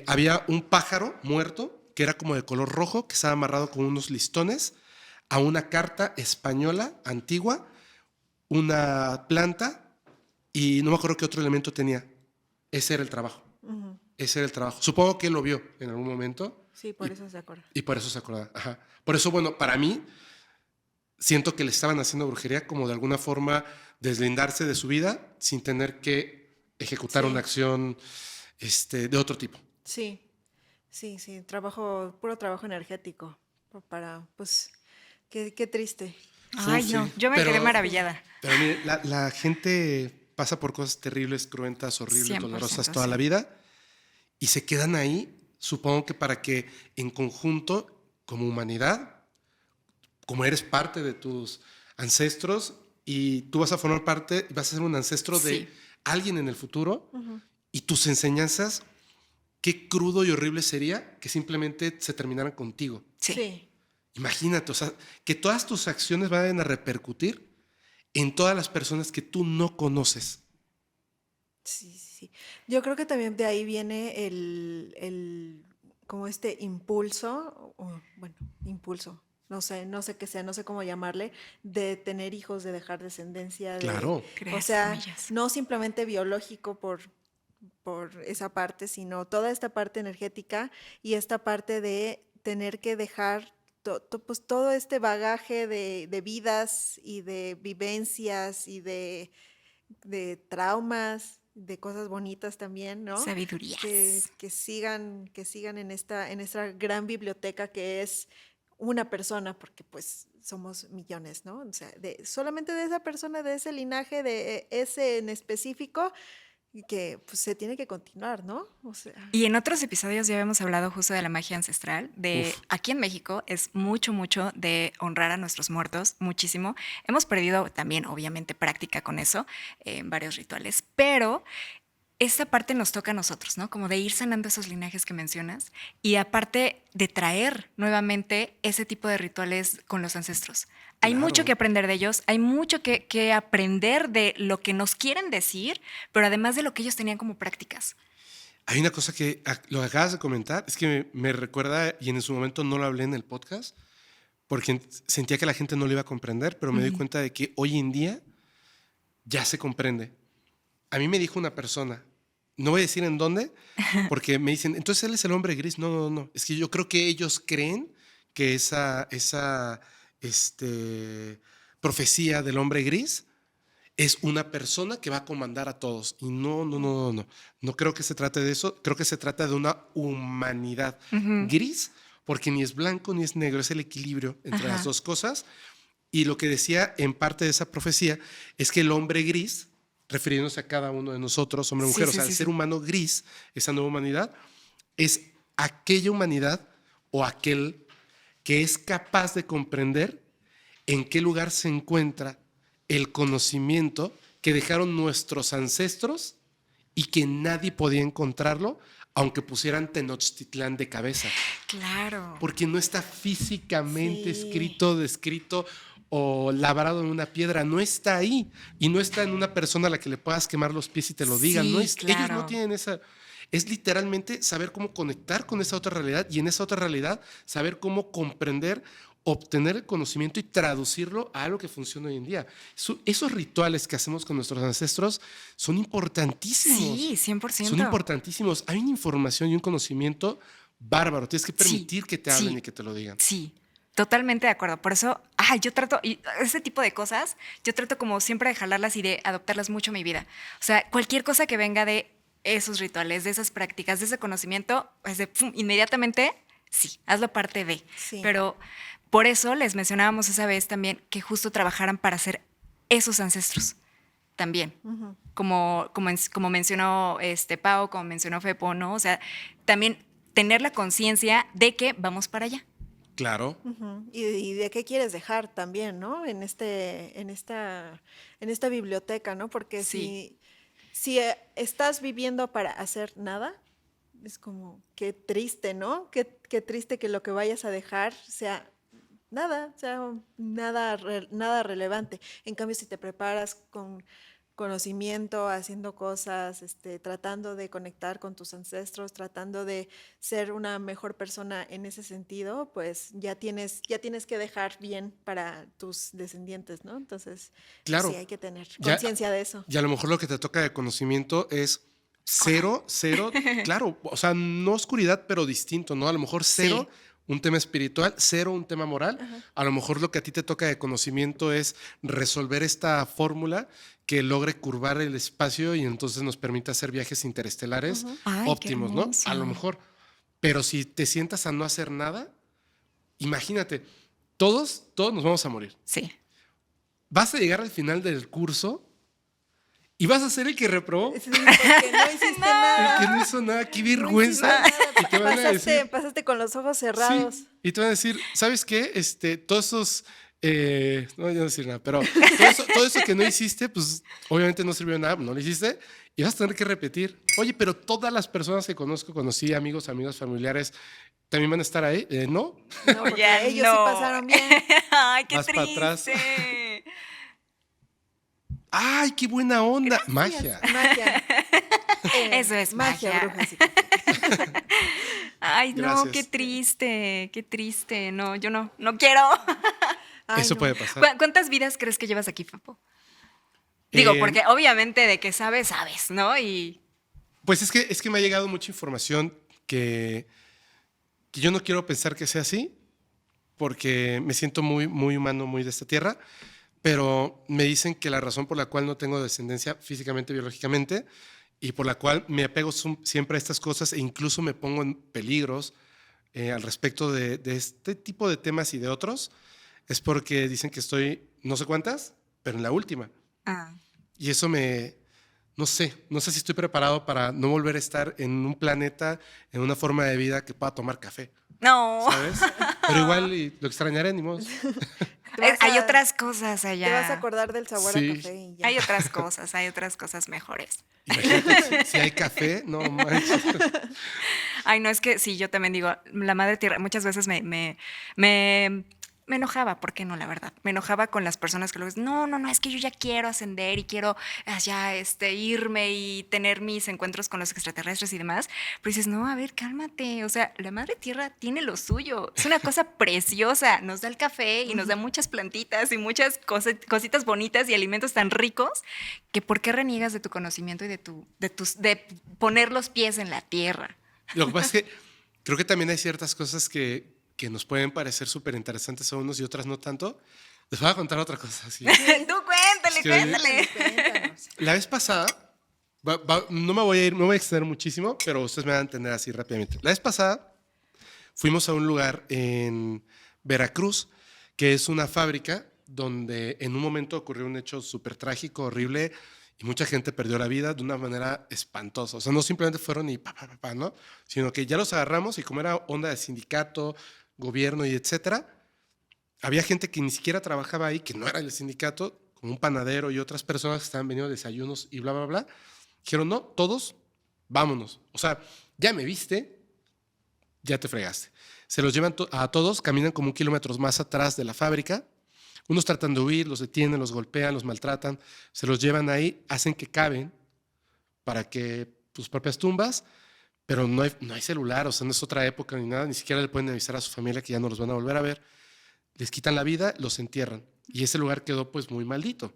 Había un pájaro muerto que era como de color rojo, que estaba amarrado con unos listones a una carta española antigua, una planta y no me acuerdo qué otro elemento tenía. Ese era el trabajo. Ese era el trabajo. Supongo que él lo vio en algún momento. Sí, por eso se acuerda. Y por eso se acordaba. Ajá. Por eso, bueno, para mí, siento que le estaban haciendo brujería como de alguna forma deslindarse de su vida sin tener que ejecutar Sí. una acción de otro tipo. Sí, sí, puro trabajo energético. Para, pues, qué triste. Ay, Sí, no, sí. yo me quedé maravillada. Pero mire, la gente pasa por cosas terribles, cruentas, horribles, 100% dolorosas toda sí. la vida y se quedan ahí, supongo que para que en conjunto, como humanidad, como eres parte de tus ancestros y tú vas a formar parte, vas a ser un ancestro Sí. de alguien en el futuro y tus enseñanzas, qué crudo y horrible sería que simplemente se terminaran contigo. Sí. Imagínate, o sea, que todas tus acciones vayan a repercutir en todas las personas que tú no conoces. Sí, sí, sí. Yo creo que también de ahí viene como este impulso, bueno, impulso, no sé qué sea, no sé cómo llamarle, de tener hijos, de dejar descendencia, Claro. o Crear sea, semillas. no simplemente biológico por esa parte, sino toda esta parte energética y esta parte de tener que dejar pues todo este bagaje de vidas y de vivencias y de traumas, de cosas bonitas también, ¿no? Sabidurías. Que sigan en esta gran biblioteca que es una persona, porque pues somos millones, ¿no? O sea, solamente de esa persona, de ese linaje, de ese en específico, que pues se tiene que continuar, ¿no? O sea, Y en otros episodios ya habíamos hablado justo de la magia ancestral, de Uf. aquí en México es mucho de honrar a nuestros muertos, muchísimo. Hemos perdido también, obviamente, práctica con eso en varios rituales, pero esa parte nos toca a nosotros, ¿no? Como de ir sanando esos linajes que mencionas y aparte de traer nuevamente ese tipo de rituales con los ancestros. Hay Claro. mucho que aprender de ellos, hay mucho que aprender de lo que nos quieren decir, pero además de lo que ellos tenían como prácticas. Hay una cosa que lo acabas de comentar, es que me recuerda, y en su momento no lo hablé en el podcast, porque sentía que la gente no lo iba a comprender, pero me doy cuenta de que hoy en día ya se comprende. A mí me dijo una persona, no voy a decir en dónde, porque me dicen, entonces él es el hombre gris. No, no, no. Es que yo creo que ellos creen que esa profecía del hombre gris es una persona que va a comandar a todos. Y no, no, no, no, no. No creo que se trate de eso. Creo que se trata de una humanidad gris, porque ni es blanco ni es negro, es el equilibrio entre las dos cosas. Y lo que decía en parte de esa profecía es que el hombre gris, refiriéndose a cada uno de nosotros, hombre o mujer, o sea, el ser humano gris, esa nueva humanidad, es aquella humanidad o aquel que es capaz de comprender en qué lugar se encuentra el conocimiento que dejaron nuestros ancestros y que nadie podía encontrarlo, aunque pusieran Tenochtitlán de cabeza. Claro. Porque no está físicamente Sí. escrito, descrito o labrado en una piedra, no está ahí. Y no está en una persona a la que le puedas quemar los pies y te lo digan. Sí, No es, ellos claro. no tienen esa... Es literalmente saber cómo conectar con esa otra realidad y en esa otra realidad saber cómo comprender, obtener el conocimiento y traducirlo a algo que funciona hoy en día. Esos rituales que hacemos con nuestros ancestros son importantísimos. Sí, 100%. Son importantísimos. Hay una información y un conocimiento bárbaro. Tienes que permitir que te hablen sí, y que te lo digan. Sí, totalmente de acuerdo. Por eso, yo trato, y ese tipo de cosas, yo trato como siempre de jalarlas y de adoptarlas mucho a mi vida. O sea, cualquier cosa que venga de esos rituales, de esas prácticas, de ese conocimiento, pues inmediatamente, sí, hazlo parte de. Sí. Pero por eso les mencionábamos esa vez también que justo trabajaran para ser esos ancestros también. Como mencionó Pau, como mencionó Fepo, ¿no? O sea, también tener la conciencia de que vamos para allá. Claro. Ujú. Y de qué quieres dejar también, ¿no? En esta biblioteca, ¿no? Porque Sí. si estás viviendo para hacer nada, es como qué triste, ¿no? Qué triste que lo que vayas a dejar sea nada relevante. En cambio, si te preparas con conocimiento, haciendo cosas, tratando de conectar con tus ancestros, tratando de ser una mejor persona en ese sentido, pues ya tienes que dejar bien para tus descendientes, ¿no? Entonces, Claro. sí hay que tener Ya- conciencia de eso. Y a lo mejor lo que te toca de conocimiento es cero, claro, o sea, no oscuridad, pero distinto, ¿no? A lo mejor cero, un tema espiritual, cero, un tema moral. A lo mejor lo que a ti te toca de conocimiento es resolver esta fórmula que logre curvar el espacio y entonces nos permita hacer viajes interestelares Ay, qué óptimos, ¿no? hermoso. A lo mejor. Pero si te sientas a no hacer nada, imagínate, todos nos vamos a morir. Sí. Vas a llegar al final del curso y vas a ser el que reprobó, Sí, porque no hiciste el nada. que no hizo nada. ¡Qué No hiciste vergüenza! nada. Y te van a decir, Pasaste con los ojos cerrados. sí, y te van a decir, ¿sabes qué? Todos esos, no voy a decir nada, pero todo eso que no hiciste, pues obviamente no sirvió de nada, no lo hiciste y vas a tener que repetir. Oye, pero todas las personas que conocí, amigos, amigas, familiares, ¿también van a estar ahí? ¿No? No, porque Ya ellos no. sí pasaron bien. Ay, qué Vas para atrás. triste. ¡Ay, qué buena onda! Magia. Magia. Eso es magia. brujas y Ay, no, Gracias. qué triste. No, yo no quiero. Ay, Eso no. puede pasar. ¿Cuántas vidas crees que llevas aquí, Fapo? Digo, Eh, porque obviamente de que sabes, ¿no? Y Pues es que me ha llegado mucha información que yo no quiero pensar que sea así, porque me siento muy, muy humano, muy de esta tierra, pero me dicen que la razón por la cual no tengo descendencia físicamente, biológicamente, y por la cual me apego siempre a estas cosas e incluso me pongo en peligros al respecto de este tipo de temas y de otros, es porque dicen que estoy, no sé cuántas, pero en la última. Y eso no sé si estoy preparado para no volver a estar en un planeta, en una forma de vida que pueda tomar café, no. ¿sabes? Pero igual lo extrañaré, ni modo. Hay otras cosas allá. Te vas a acordar del sabor Sí. a café y ya. Hay otras cosas mejores. Imagínate, si hay café, no manches. Ay, no, es que sí, yo también digo, la madre tierra, muchas veces me enojaba, ¿por qué no, la verdad? Me enojaba con las personas que luego dicen, no, es que yo ya quiero ascender y quiero ya irme y tener mis encuentros con los extraterrestres y demás. Pero dices, no, a ver, cálmate. O sea, la madre tierra tiene lo suyo. Es una cosa preciosa. Nos da el café y nos da muchas plantitas y muchas cositas bonitas y alimentos tan ricos que ¿por qué reniegas de tu conocimiento y de poner los pies en la tierra? Lo que pasa es que creo que también hay ciertas cosas que nos pueden parecer súper interesantes a unos y otras no tanto. Les voy a contar otra cosa. ¿Sí? Tú cuéntale, que- cuéntale. Cuéntanos. La vez pasada, no me voy a ir, no me voy a extender muchísimo, pero ustedes me van a entender así rápidamente. La vez pasada fuimos a un lugar en Veracruz, que es una fábrica donde en un momento ocurrió un hecho súper trágico, horrible, y mucha gente perdió la vida de una manera espantosa. O sea, no simplemente fueron y pa, ¿no? Sino que ya los agarramos y como era onda de sindicato, gobierno y etcétera, había gente que ni siquiera trabajaba ahí, que no era del sindicato, como un panadero y otras personas que estaban vendiendo desayunos y bla, bla, bla. Dijeron, no, todos, vámonos. O sea, ya me viste, ya te fregaste. Se los llevan a todos, caminan como 1 kilómetro más atrás de la fábrica. Unos tratan de huir, los detienen, los golpean, los maltratan, se los llevan ahí, hacen que caben para que sus propias tumbas, pero no hay celular, o sea, no es otra época ni nada, ni siquiera le pueden avisar a su familia que ya no los van a volver a ver. Les quitan la vida, los entierran. Y ese lugar quedó pues muy maldito.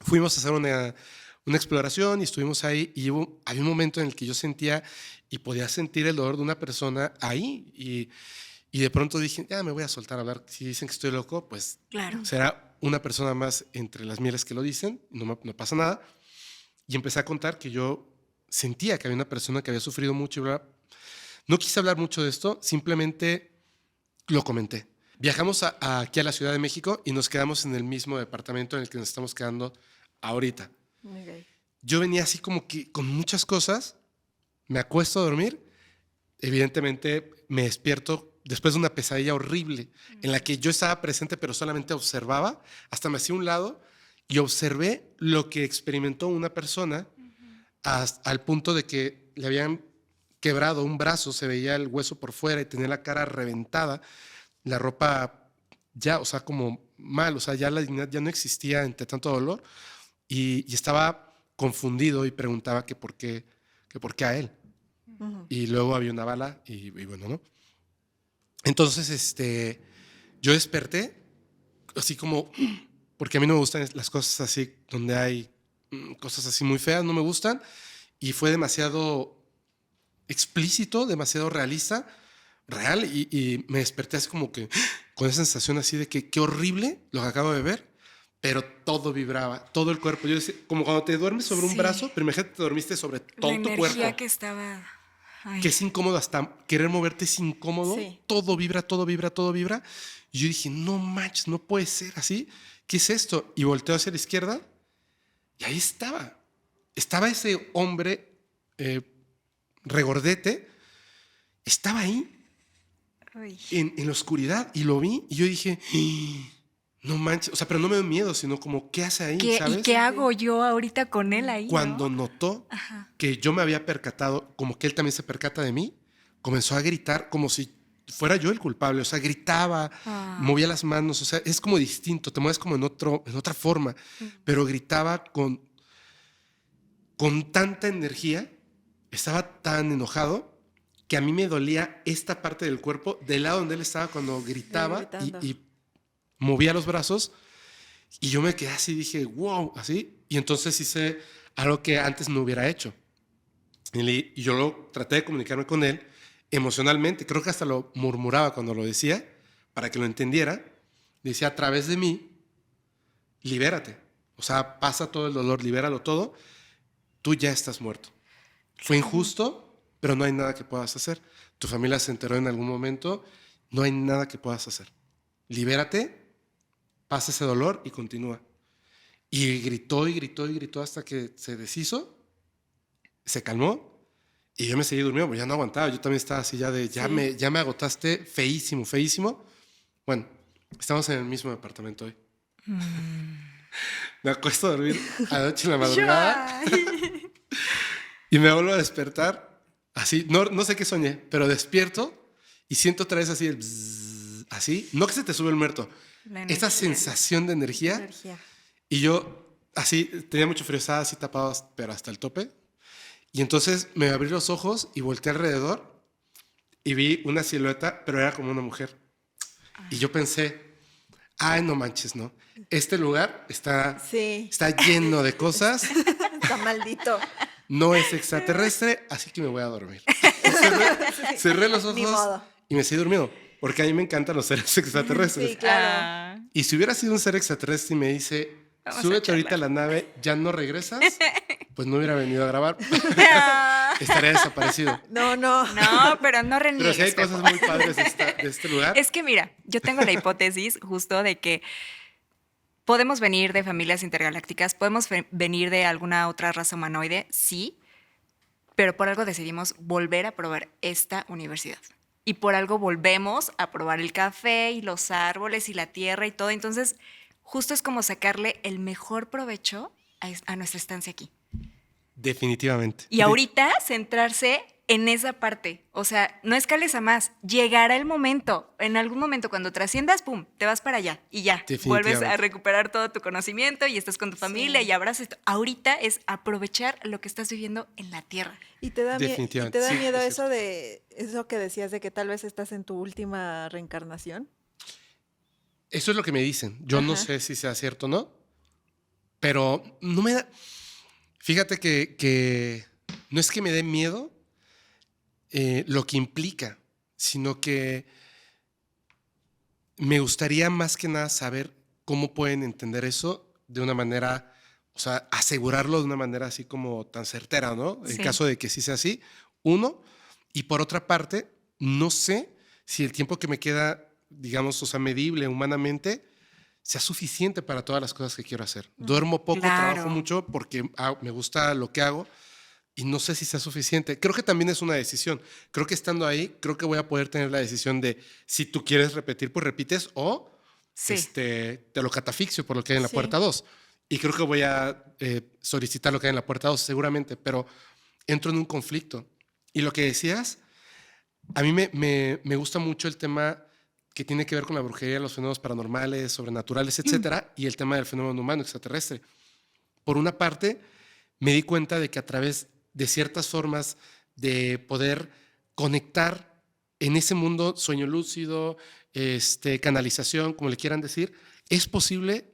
Fuimos a hacer una exploración y estuvimos ahí y había un momento en el que yo sentía y podía sentir el dolor de una persona ahí y de pronto dije, ya me voy a soltar a hablar. Si dicen que estoy loco, pues Claro. será una persona más entre las miles que lo dicen, no pasa nada. Y empecé a contar que yo sentía que había una persona que había sufrido mucho. No quise hablar mucho de esto, simplemente lo comenté. Viajamos aquí a la Ciudad de México y nos quedamos en el mismo departamento en el que nos estamos quedando ahorita. Ok. Yo venía así como que con muchas cosas, me acuesto a dormir, evidentemente me despierto después de una pesadilla horrible en la que yo estaba presente pero solamente observaba, hasta me hacía a un lado y observé lo que experimentó una persona al punto de que le habían quebrado un brazo, se veía el hueso por fuera y tenía la cara reventada, la ropa ya, o sea, como mal, o sea, ya la dignidad ya no existía entre tanto dolor y estaba confundido y preguntaba que por qué a él. Y luego había una bala y bueno, ¿no? Entonces, yo desperté así como, porque a mí no me gustan las cosas así, donde hay cosas así muy feas, no me gustan, y fue demasiado explícito, demasiado realista, real, y me desperté así como que con esa sensación así de que qué horrible lo que acabo de ver, pero todo vibraba, todo el cuerpo. Yo decía, como cuando te duermes sobre un Sí. brazo, pero imagínate te dormiste sobre todo La tu energía cuerpo. que estaba... Ay. Que es incómodo, hasta querer moverte es incómodo. Sí. Todo vibra, todo vibra, todo vibra. Y yo dije, no manches, no puede ser así. ¿Qué es esto? Y volteo hacia la izquierda y ahí estaba. Estaba ese hombre regordete, estaba ahí Ay. en la oscuridad y lo vi y yo dije, no manches, o sea, pero no me dio miedo, sino como, ¿qué hace ahí? ¿Y ¿Sabes? qué hago yo ahorita con él ahí? Cuando ¿no? notó Ajá. que yo me había percatado, como que él también se percata de mí, comenzó a gritar como si fuera yo el culpable, o sea, gritaba, Ah. movía las manos, o sea, es como distinto, te mueves como en otra forma, pero gritaba con tanta energía, estaba tan enojado que a mí me dolía esta parte del cuerpo del lado donde él estaba cuando gritaba gritando. y movía los brazos y yo me quedé así, dije, wow, así, y entonces hice algo que antes no hubiera hecho. Y yo traté de comunicarme con él emocionalmente, creo que hasta lo murmuraba cuando lo decía, para que lo entendiera. Decía, a través de mí, libérate. O sea, pasa todo el dolor, libéralo todo. Tú ya estás muerto. Fue injusto, pero no hay nada que puedas hacer. Tu familia se enteró en algún momento, no hay nada que puedas hacer. Libérate, pasa ese dolor y continúa. Y gritó y gritó y gritó hasta que se deshizo, se calmó y yo me seguí durmiendo, porque ya no aguantaba. Yo también estaba así ya de, ya me agotaste feísimo, feísimo. Bueno, Estamos en el mismo departamento hoy. Me acuesto a dormir anoche en la madrugada y me vuelvo a despertar así. No sé qué soñé, pero despierto y siento otra vez así el bzzz, así. No que se te sube el muerto. Esa sensación de energía. Energía. Y yo así, tenía mucho frío, estaba así tapado, pero hasta el tope. Y entonces me abrí los ojos y volteé alrededor y vi una silueta, pero era como una mujer. Y yo pensé, ay, no manches, ¿no? Este lugar está lleno de cosas. Está maldito. No es extraterrestre, así que me voy a dormir. Cerré los Ni ojos modo. y me seguí durmiendo. Porque a mí me encantan los seres extraterrestres. Sí, claro. Y si hubiera sido un ser extraterrestre y me dice, Vamos a súbete ahorita a charlar. la nave, ya no regresas, pues no hubiera venido a grabar. Estaría desaparecido. No. No, pero no Pero reniegues. sí hay Pepo. cosas muy padres de este lugar. Es que mira, yo tengo la hipótesis justo de que podemos venir de familias intergalácticas, podemos venir de alguna otra raza humanoide, sí, pero por algo decidimos volver a probar esta universidad. Y por algo volvemos a probar el café y los árboles y la tierra y todo. Entonces, justo es como sacarle el mejor provecho a nuestra estancia aquí. Definitivamente. Y ahorita centrarse en esa parte. O sea, no escales a más. Llegará el momento. En algún momento, cuando trasciendas, pum, te vas para allá y ya. Vuelves a recuperar todo tu conocimiento y estás con tu familia y abrazas esto. Ahorita es aprovechar lo que estás viviendo en la tierra. ¿Y te da, Definitivamente, ¿y te da sí, miedo es eso que decías de que tal vez estás en tu última reencarnación? Eso es lo que me dicen. Yo no Ajá. sé si sea cierto o no, pero no me da... Fíjate que no es que me dé miedo lo que implica, sino que me gustaría más que nada saber cómo pueden entender eso de una manera, o sea, asegurarlo de una manera así como tan certera, ¿no? En Sí. caso de que sí sea así, uno. Y por otra parte, no sé si el tiempo que me queda, digamos, o sea, medible humanamente, sea suficiente para todas las cosas que quiero hacer. Duermo poco, Claro. trabajo mucho porque me gusta lo que hago y no sé si sea suficiente. Creo que también es una decisión. Creo que estando ahí, creo que voy a poder tener la decisión de si tú quieres repetir, pues repites o Sí. te lo catafixio por lo que hay en la Sí. puerta 2. Y creo que voy a solicitar lo que hay en la puerta 2 seguramente, pero entro en un conflicto. Y lo que decías, a mí me gusta mucho el tema que tiene que ver con la brujería, los fenómenos paranormales, sobrenaturales, etcétera, y el tema del fenómeno humano extraterrestre. Por una parte, me di cuenta de que a través de ciertas formas de poder conectar en ese mundo, sueño lúcido, canalización, como le quieran decir, es posible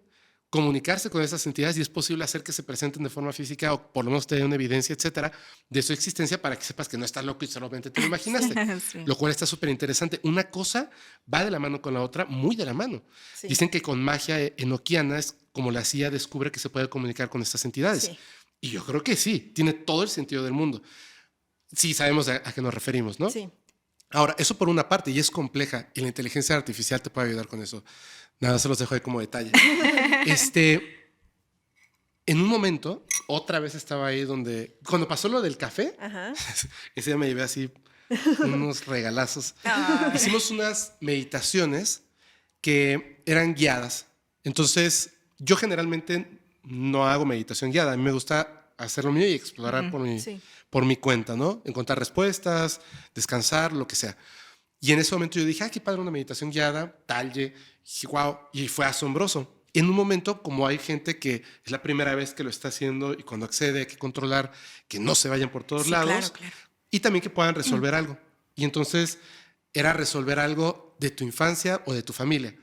comunicarse con esas entidades y es posible hacer que se presenten de forma física o por lo menos te den una evidencia, etcétera, de su existencia para que sepas que no estás loco y solamente te lo imaginaste. Sí. Lo cual está súper interesante. Una cosa va de la mano con la otra, muy de la mano. Sí. Dicen que con magia enoquiana es como la CIA descubre que se puede comunicar con estas entidades. Sí. Y yo creo que sí, tiene todo el sentido del mundo. Sí, sabemos a qué nos referimos, ¿no? Sí. Ahora, eso por una parte, y es compleja, y la inteligencia artificial te puede ayudar con eso. Nada, se los dejo ahí como detalle. En un momento, otra vez estaba ahí donde, cuando pasó lo del café, Ajá. ese día me llevé así unos regalazos. Ay. Hicimos unas meditaciones que eran guiadas. Entonces, yo generalmente no hago meditación guiada. A mí me gusta hacer lo mío y explorar Sí. por mi cuenta, ¿no? Encontrar respuestas, descansar, lo que sea. Y en ese momento yo dije, qué padre una meditación guiada, dije, wow, y fue asombroso. En un momento, como hay gente que es la primera vez que lo está haciendo y cuando accede hay que controlar que no se vayan por todos Sí, lados claro. y también que puedan resolver algo. Y entonces era resolver algo de tu infancia o de tu familia.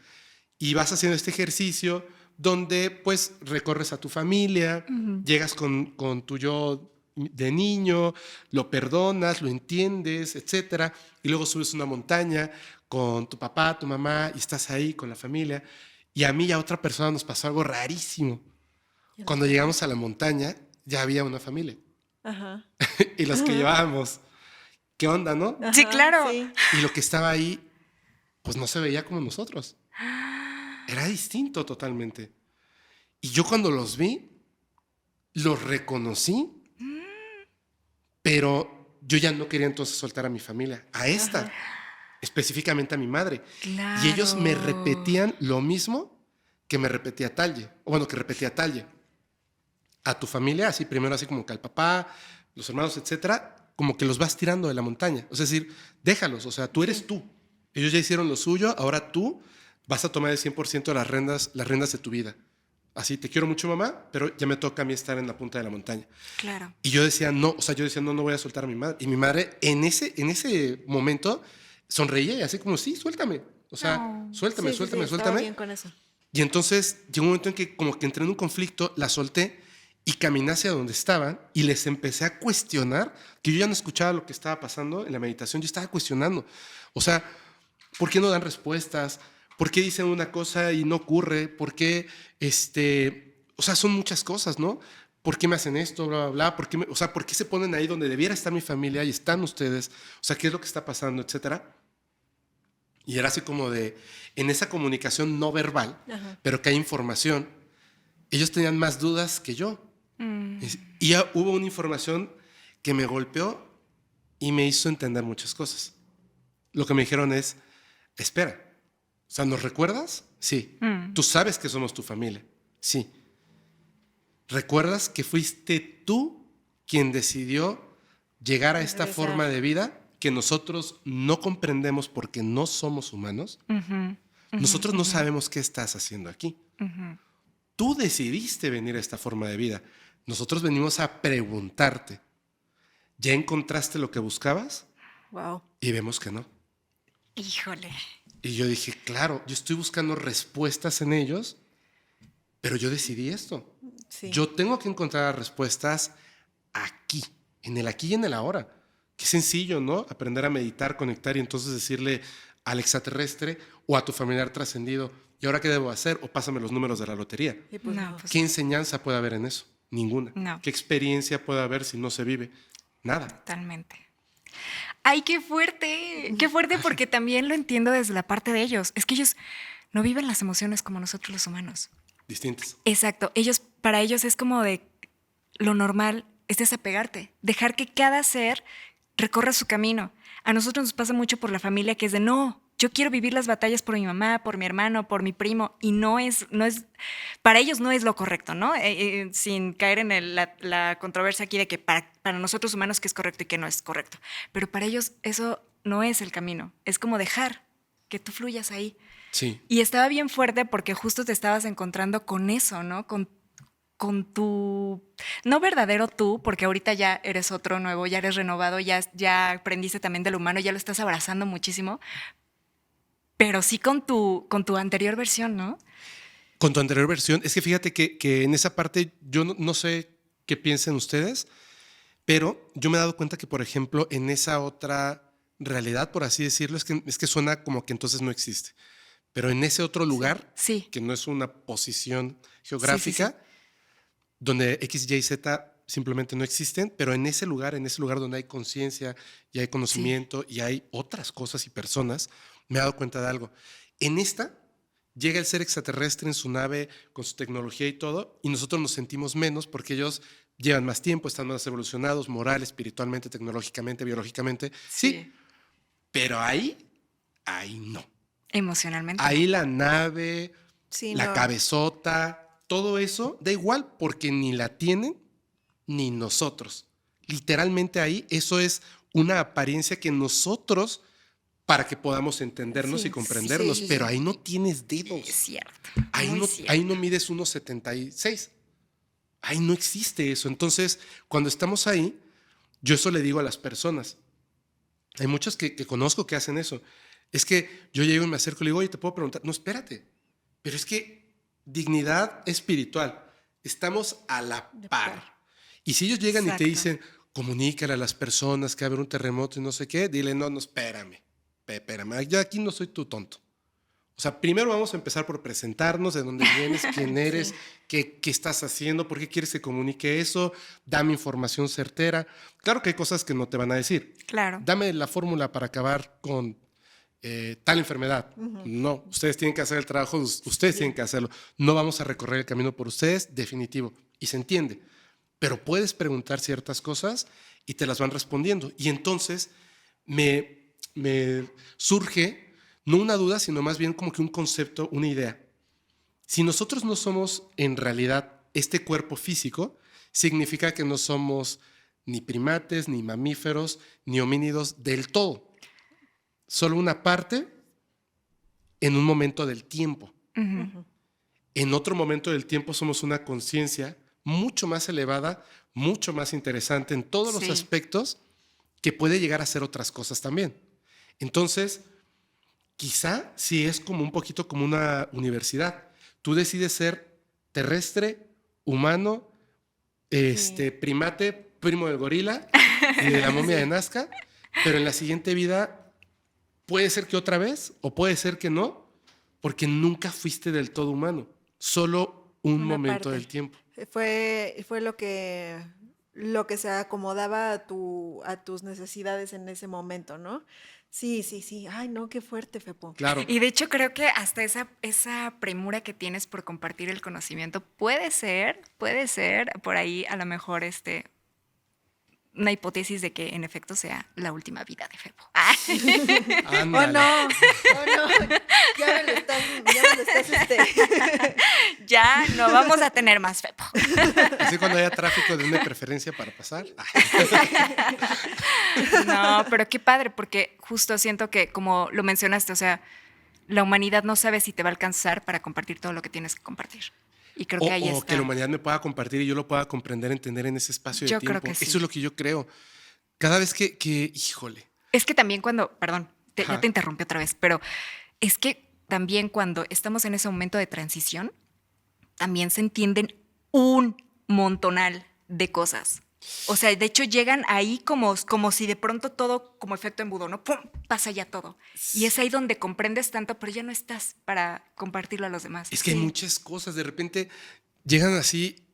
Y vas haciendo este ejercicio donde pues recorres a tu familia, llegas con tu yo de niño, lo perdonas, lo entiendes, etcétera, y luego subes una montaña con tu papá, tu mamá, y estás ahí con la familia. Y a mí y a otra persona nos pasó algo rarísimo. Cuando llegamos a la montaña, ya había una familia. Ajá. Y los que llevábamos, ¿qué onda, no? Sí, Ajá, claro. sí. Y lo que estaba ahí, pues no se veía como nosotros. Era distinto totalmente. Y yo cuando los vi, los reconocí, pero yo ya no quería entonces soltar a mi familia, a esta. Ajá. específicamente a mi madre. Claro. Y ellos me repetían lo mismo que me repetía Talle, o bueno, que repetía Talle. A tu familia, así primero así como que al papá, los hermanos, etcétera, como que los vas tirando de la montaña. Es decir, déjalos, o sea, tú eres tú. Ellos ya hicieron lo suyo, ahora tú vas a tomar el 100% de las riendas de tu vida. Así, te quiero mucho, mamá, pero ya me toca a mí estar en la punta de la montaña. Claro. Y yo decía, no, o sea, yo decía, no, no voy a soltar a mi madre. Y mi madre en ese momento sonreía y así como, sí, suéltame. O sea, No. suéltame, Sí, suéltame, estaba suéltame. bien con eso. Y entonces llegó un momento en que como que entré en un conflicto, la solté y caminé hacia donde estaban y les empecé a cuestionar, que yo ya no escuchaba lo que estaba pasando en la meditación, yo estaba cuestionando. O sea, ¿por qué no dan respuestas? ¿Por qué dicen una cosa y no ocurre? ¿Por qué, o sea, son muchas cosas, ¿no? ¿Por qué me hacen esto, bla, bla, bla? O sea, ¿por qué se ponen ahí donde debiera estar mi familia y están ustedes? O sea, ¿qué es lo que está pasando, etcétera? Y era así como de, en esa comunicación no verbal, Ajá. pero que hay información, ellos tenían más dudas que yo. Mm. Y ya hubo una información que me golpeó y me hizo entender muchas cosas. Lo que me dijeron es, espera, o sea, ¿nos recuerdas? Sí. Mm. ¿Tú sabes que somos tu familia? Sí. ¿Recuerdas que fuiste tú quien decidió llegar a esta Regresar. forma de vida que nosotros no comprendemos porque no somos humanos? Ujú. Nosotros no sabemos qué estás haciendo aquí. Ujú. Tú decidiste venir a esta forma de vida. Nosotros venimos a preguntarte, ¿ya encontraste lo que buscabas? Wow. Y vemos que no. Híjole. Y yo dije, claro, yo estoy buscando respuestas en ellos, pero yo decidí esto. Sí. Yo tengo que encontrar respuestas aquí, en el aquí y en el ahora. Qué sencillo, ¿no? Aprender a meditar, conectar y entonces decirle al extraterrestre o a tu familiar trascendido, ¿y ahora qué debo hacer? O pásame los números de la lotería. Y pues No, no. pues- ¿Qué enseñanza puede haber en eso? Ninguna. No. ¿Qué experiencia puede haber si no se vive? Nada. Totalmente. ¡Ay, qué fuerte! ¡Qué fuerte! Porque también lo entiendo desde la parte de ellos. Es que ellos no viven las emociones como nosotros los humanos. Distintas. Exacto. Para ellos es como de lo normal es desapegarte, dejar que cada ser recorra su camino. A nosotros nos pasa mucho por la familia que es de no, yo quiero vivir las batallas por mi mamá, por mi hermano, por mi primo, y no es, para ellos no es lo correcto, ¿no? Sin caer en la controversia aquí de que para nosotros humanos qué es correcto y qué no es correcto. Pero para ellos eso no es el camino, es como dejar que tú fluyas ahí. Sí. Y estaba bien fuerte porque justo te estabas encontrando con eso, ¿no? Con tu, no verdadero tú, porque ahorita ya eres otro nuevo, ya eres renovado, ya aprendiste también del humano, ya lo estás abrazando muchísimo, pero sí con tu anterior versión, ¿no? Con tu anterior versión, es que fíjate que en esa parte yo no sé qué piensen ustedes, pero yo me he dado cuenta que, por ejemplo, en esa otra realidad, por así decirlo, es que suena como que entonces no existe. Pero en ese otro lugar, Sí. que no es una posición geográfica, donde X, Y, Z simplemente no existen, pero en ese lugar donde hay conciencia y hay conocimiento y hay otras cosas y personas, me he dado cuenta de algo. En esta llega el ser extraterrestre en su nave con su tecnología y todo, y nosotros nos sentimos menos porque ellos llevan más tiempo, están más evolucionados, moral, espiritualmente, tecnológicamente, biológicamente. Sí, pero ahí no. Emocionalmente. Ahí la nave, Sí, la no. cabezota, todo eso da igual porque ni la tienen ni nosotros. Literalmente ahí eso es una apariencia que nosotros para que podamos entendernos Sí, y comprendernos, sí. pero ahí no tienes dedos. Es cierto. Ahí muy no, cierto. ahí no mides 1,76. Ahí no existe eso. Entonces, cuando estamos ahí, yo eso le digo a las personas. Hay muchos que conozco que hacen eso. Es que yo llego y me acerco y le digo, oye, ¿te puedo preguntar? No, espérate. Pero es que dignidad espiritual. Estamos a la De par. par. Y si ellos llegan y te Exacto. dicen, comunícale a las personas que va a haber un terremoto y no sé qué, dile, no, espérame. Yo aquí no soy tu tonto. O sea, primero vamos a empezar por presentarnos, de dónde vienes, quién eres, qué estás haciendo, por qué quieres que comunique eso, dame información certera. Claro que hay cosas que no te van a decir. Claro. Dame la fórmula para acabar con tal enfermedad. No, ustedes tienen que hacer el trabajo, ustedes tienen que hacerlo. No vamos a recorrer el camino por ustedes, definitivo. Y se entiende. Pero puedes preguntar ciertas cosas y te las van respondiendo. Y entonces me me surge no una duda, sino más bien como que un concepto, una idea. Si nosotros no somos en realidad este cuerpo físico, significa que no somos ni primates, ni mamíferos, ni homínidos del todo. Solo una parte en un momento del tiempo. Ujú. En otro momento del tiempo somos una conciencia mucho más elevada, mucho más interesante en todos los Sí. aspectos, que puede llegar a hacer otras cosas también. Entonces, quizá sí es como un poquito como una universidad. Tú decides ser terrestre, humano, Sí. primate, primo del gorila y de la momia de Nazca, pero en la siguiente vida puede ser que otra vez o puede ser que no, porque nunca fuiste del todo humano, solo un Una momento parte. del tiempo. Fue lo que se acomodaba a tus necesidades en ese momento, ¿no? Sí, sí, sí. Ay, no, qué fuerte, Fepo. Claro. Y de hecho creo que hasta esa premura que tienes por compartir el conocimiento puede ser por ahí a lo mejor una hipótesis de que en efecto sea la última vida de Febo. Oh, Ándale. no, oh, no. Ya me lo estás, Ya no vamos a tener más Febo. Así cuando haya tráfico, denme preferencia para pasar. No, pero qué padre, porque justo siento que, como lo mencionaste, o sea, la humanidad no sabe si te va a alcanzar para compartir todo lo que tienes que compartir. Y creo que ahí O está. que la humanidad me pueda compartir y yo lo pueda comprender, entender en ese espacio de Yo creo tiempo. que Eso sí. es lo que yo creo. Cada vez híjole. Es que también perdón, ya Ajá. te interrumpí otra vez, pero es que también cuando estamos en ese momento de transición, también se entienden un montonal de cosas. O sea, de hecho llegan ahí como si de pronto todo, como efecto embudo, ¿no? ¡Pum! Pasa ya todo. Y es ahí donde comprendes tanto, pero ya no estás para compartirlo a los demás. Es que hay Sí. muchas cosas. De repente llegan así,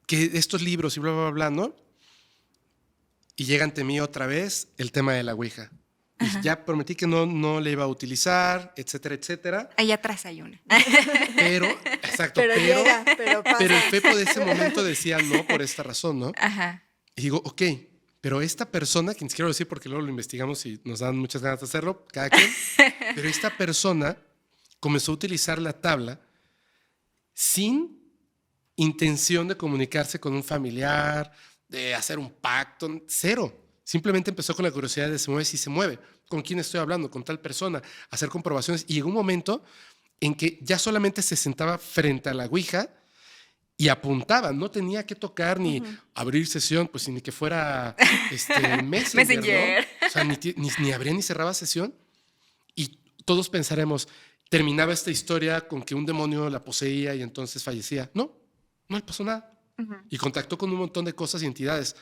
que estos libros y bla, bla, bla, ¿no? Y llega ante mí otra vez el tema de la Ouija. Y ya prometí que no le iba a utilizar, etcétera, etcétera. Ahí atrás hay una. Pero, exacto, pero llega, pero pasa. pero el Fepo de ese momento decía no por esta razón, ¿no? Ajá. Y digo, ok, pero esta persona, que ni siquiera lo decir porque luego lo investigamos y nos dan muchas ganas de hacerlo, cada quien, pero esta persona comenzó a utilizar la tabla sin intención de comunicarse con un familiar, de hacer un pacto, cero. Simplemente empezó con la curiosidad de se mueve si se mueve. ¿Con quién estoy hablando? Con tal persona. Hacer comprobaciones. Y llegó un momento en que ya solamente se sentaba frente a la Ouija y apuntaba. No tenía que tocar ni abrir sesión, pues ni que fuera Messenger, Messenger. ¿no? O sea, ni abría ni cerraba sesión. Y todos pensaremos, terminaba esta historia con que un demonio la poseía y entonces fallecía. No le pasó nada. Y contactó con un montón de cosas y entidades.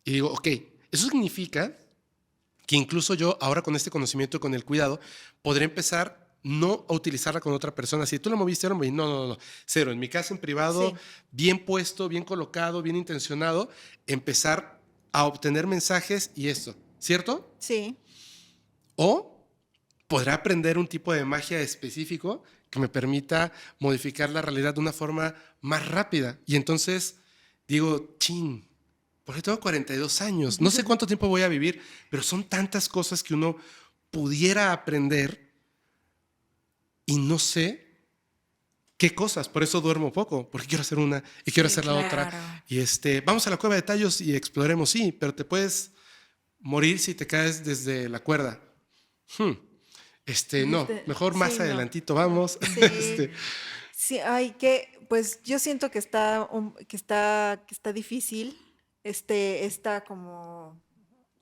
Y digo, ok, eso significa que incluso yo, ahora con este conocimiento y con el cuidado, podré empezar no a utilizarla con otra persona. Si tú la moviste, ahora no. Cero. En mi casa, en privado, Sí. bien puesto, bien colocado, bien intencionado, empezar a obtener mensajes y esto. ¿Cierto? Sí. O podrá aprender un tipo de magia específico que me permita modificar la realidad de una forma más rápida. Y entonces digo, chin, porque tengo 42 años, no sé cuánto tiempo voy a vivir, pero son tantas cosas que uno pudiera aprender y no sé qué cosas. Por eso duermo poco, porque quiero hacer una y quiero Sí, hacer la otra. claro. Y vamos a la cueva de tallos y exploremos, sí, pero te puedes morir si te caes desde la cuerda. No, mejor más Sí, no. adelantito vamos. Sí. Sí, ay, pues yo siento que que está difícil, está como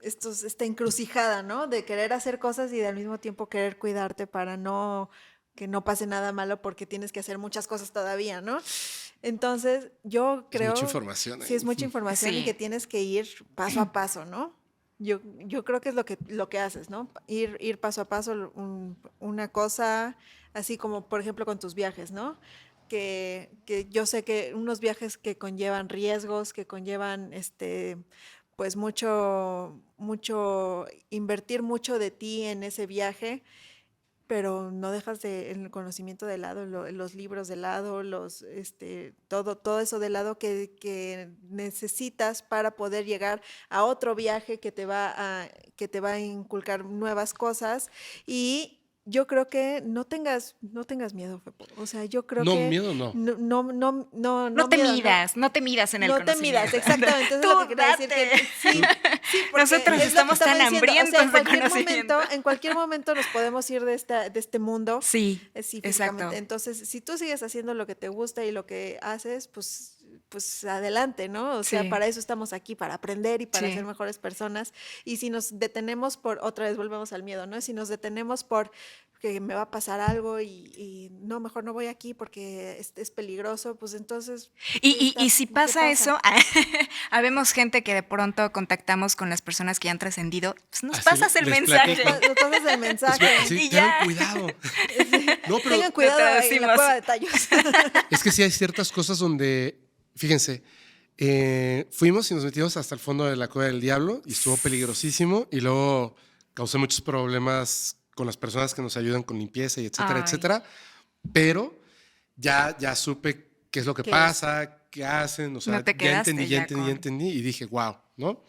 esta encrucijada, ¿no? De querer hacer cosas y al mismo tiempo querer cuidarte para que no pase nada malo porque tienes que hacer muchas cosas todavía, ¿no? Entonces, yo Es mucha creo, información sí ahí. es mucha información y Sí. que tienes que ir paso a paso, ¿no? Yo creo que es lo que haces, ¿no? Ir paso a paso, una cosa, así como por ejemplo con tus viajes, ¿no? Que yo sé que unos viajes que conllevan riesgos, que conllevan pues mucho, invertir mucho de ti en ese viaje, pero no dejas el conocimiento de lado, los libros de lado, todo eso de lado que necesitas para poder llegar a otro viaje que te va a inculcar nuevas cosas. Y yo creo que no tengas miedo, Fepo. O sea, yo creo No, que miedo no. No te miedo, midas, no te midas en el no te conocimiento. midas, exactamente. Eso es Tú lo que quería decir. date. Sí, porque Nosotros es lo que estamos tan diciendo. O sea, hambrientos de conocimiento. en cualquier momento nos podemos ir de este mundo. Sí, Sí, exacto. físicamente. Entonces, si tú sigues haciendo lo que te gusta y lo que haces, pues adelante, ¿no? O sea, Sí. para eso estamos aquí, para aprender y para Sí. ser mejores personas. Y si nos detenemos otra vez volvemos al miedo, ¿no? Si nos detenemos por que me va a pasar algo y no, mejor no voy aquí porque es peligroso, pues entonces... Y si ¿qué pasa eso, habemos gente que de pronto contactamos con las personas que ya han trascendido, pues nos Así pasas el les mensaje. platico. Nos pasas el mensaje. Sí, Y tengan ya. cuidado. No, pero Tengan cuidado en la traducimos. cueva de tallos. es que sí hay ciertas cosas donde, fíjense, fuimos y nos metimos hasta el fondo de la cueva del diablo y estuvo peligrosísimo y luego causé muchos problemas con las personas que nos ayudan con limpieza y etcétera, Ay. etcétera. Pero ya supe qué es lo que ¿Qué pasa, qué hacen, o sea, No te ya quedaste entendí, ya con- y dije, wow, ¿no?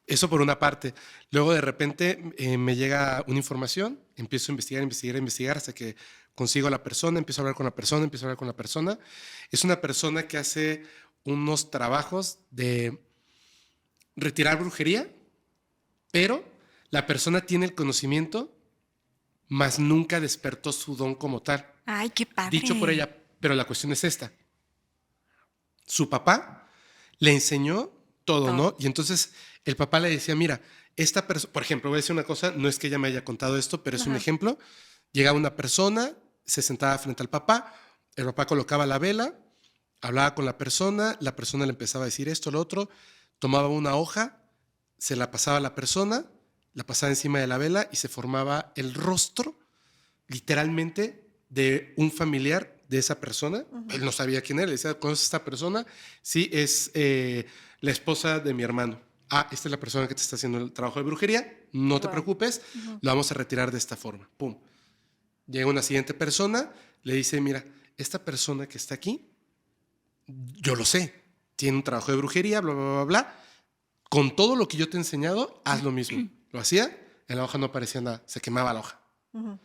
Eso por una parte. Luego de repente me llega una información, empiezo a investigar hasta que consigo a la persona, empiezo a hablar con la persona. Es una persona que hace unos trabajos de retirar brujería, pero la persona tiene el conocimiento, mas nunca despertó su don como tal. Ay, qué padre. Dicho por ella, pero la cuestión es esta. Su papá le enseñó todo, ¿no? Y entonces el papá le decía, mira, esta persona, por ejemplo, voy a decir una cosa, no es que ella me haya contado esto, pero es un Ajá. ejemplo. Llegaba una persona, se sentaba frente al papá, el papá colocaba la vela, hablaba con la persona le empezaba a decir esto, lo otro, tomaba una hoja, se la pasaba a la persona, la pasaba encima de la vela y se formaba el rostro, literalmente, de un familiar de esa persona. Él no sabía quién era, le decía, ¿conoces a esta persona? Sí, es la esposa de mi hermano. Ah, esta es la persona que te está haciendo el trabajo de brujería, no te Wow. preocupes, lo vamos a retirar de esta forma. Pum. Llega una siguiente persona, le dice, mira, esta persona que está aquí, yo lo sé, tiene un trabajo de brujería, bla, bla, bla, bla. Con todo lo que yo te he enseñado, haz lo mismo. Lo hacía, en la hoja no aparecía nada, se quemaba la hoja. Ujú.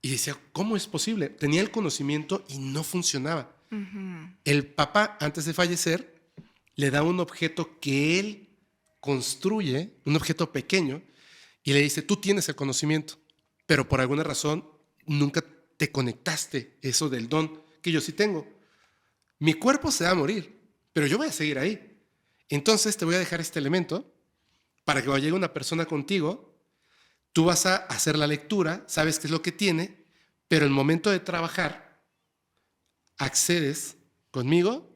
Y decía, ¿cómo es posible? Tenía el conocimiento y no funcionaba. Ujú. El papá, antes de fallecer, le da un objeto que él construye, un objeto pequeño, y le dice, tú tienes el conocimiento, pero por alguna razón nunca te conectaste eso del don que yo sí tengo. Mi cuerpo se va a morir, pero yo voy a seguir ahí. Entonces te voy a dejar este elemento para que cuando llegue una persona contigo, tú vas a hacer la lectura, sabes qué es lo que tiene, pero en el momento de trabajar, accedes conmigo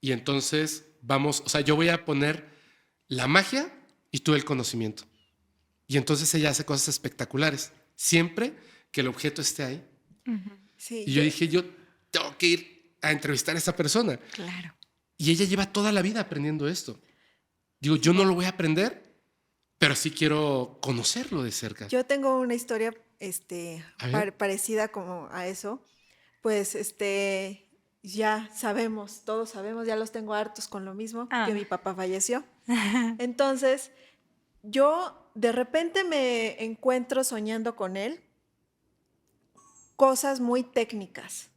y entonces vamos, o sea, yo voy a poner la magia y tú el conocimiento. Y entonces ella hace cosas espectaculares, siempre que el objeto esté ahí. Sí, Y yo dije, yo tengo que ir a entrevistar a esa persona. Claro. Y ella lleva toda la vida aprendiendo esto. Digo, yo no lo voy a aprender, pero sí quiero conocerlo de cerca. yo tengo una historia A ver. parecida como a eso. Pues ya sabemos, todos sabemos, ya los tengo hartos con lo mismo, Ah. que mi papá falleció. Entonces, yo de repente me encuentro soñando con él cosas muy técnicas,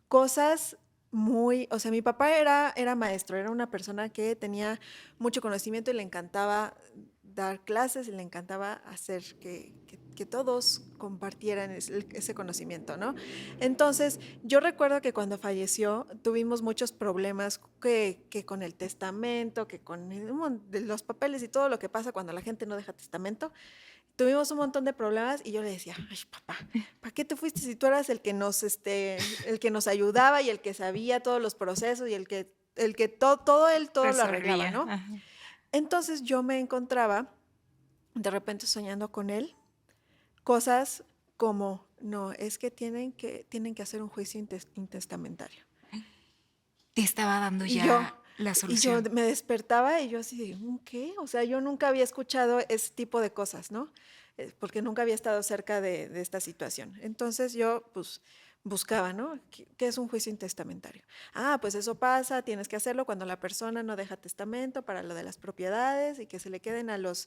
cosas muy, o sea, mi papá era maestro, era una persona que tenía mucho conocimiento y le encantaba dar clases y le encantaba hacer que todos compartieran ese conocimiento, ¿no? Entonces, yo recuerdo que cuando falleció tuvimos muchos problemas que con el testamento, que con de los papeles y todo lo que pasa cuando la gente no deja testamento. Tuvimos un montón de problemas y yo le decía, ay, papá, ¿para qué te fuiste si tú eras el que nos ayudaba y el que sabía todos los procesos y el que todo él todo lo arreglaba, Resolvía. ¿no? Ajá. Entonces yo me encontraba de repente soñando con él cosas como, no, es que tienen que hacer un juicio intestamentario. Te estaba dando Y ya la Y yo solución. me despertaba y yo así, de, ¿qué? O sea, yo nunca había escuchado ese tipo de cosas, ¿no? porque nunca había estado cerca de esta situación. Entonces yo pues buscaba, ¿no? ¿Qué es un juicio intestamentario? Ah, pues eso pasa, tienes que hacerlo cuando la persona no deja testamento para lo de las propiedades y que se le queden a los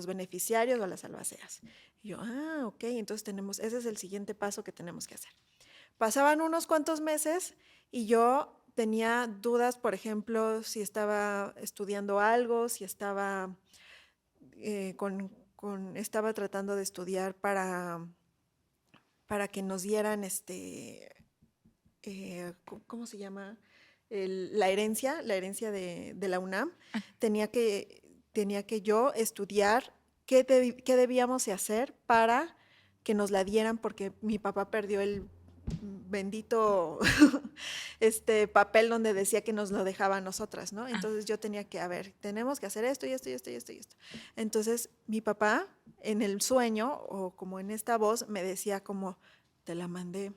beneficiarios o a las albaceas. Y yo, ok, entonces ese es el siguiente paso que tenemos que hacer. Pasaban unos cuantos meses y yo tenía dudas, por ejemplo, si estaba estudiando algo, si estaba, estaba tratando de estudiar para que nos dieran ¿cómo se llama? La herencia de la UNAM. Tenía que yo estudiar qué debíamos de hacer para que nos la dieran, porque mi papá perdió el bendito papel donde decía que nos lo dejaba a nosotras, ¿no? Entonces yo tenía que, tenemos que hacer esto y esto y esto y esto y esto. Entonces mi papá en el sueño o como en esta voz me decía como, te la mandé,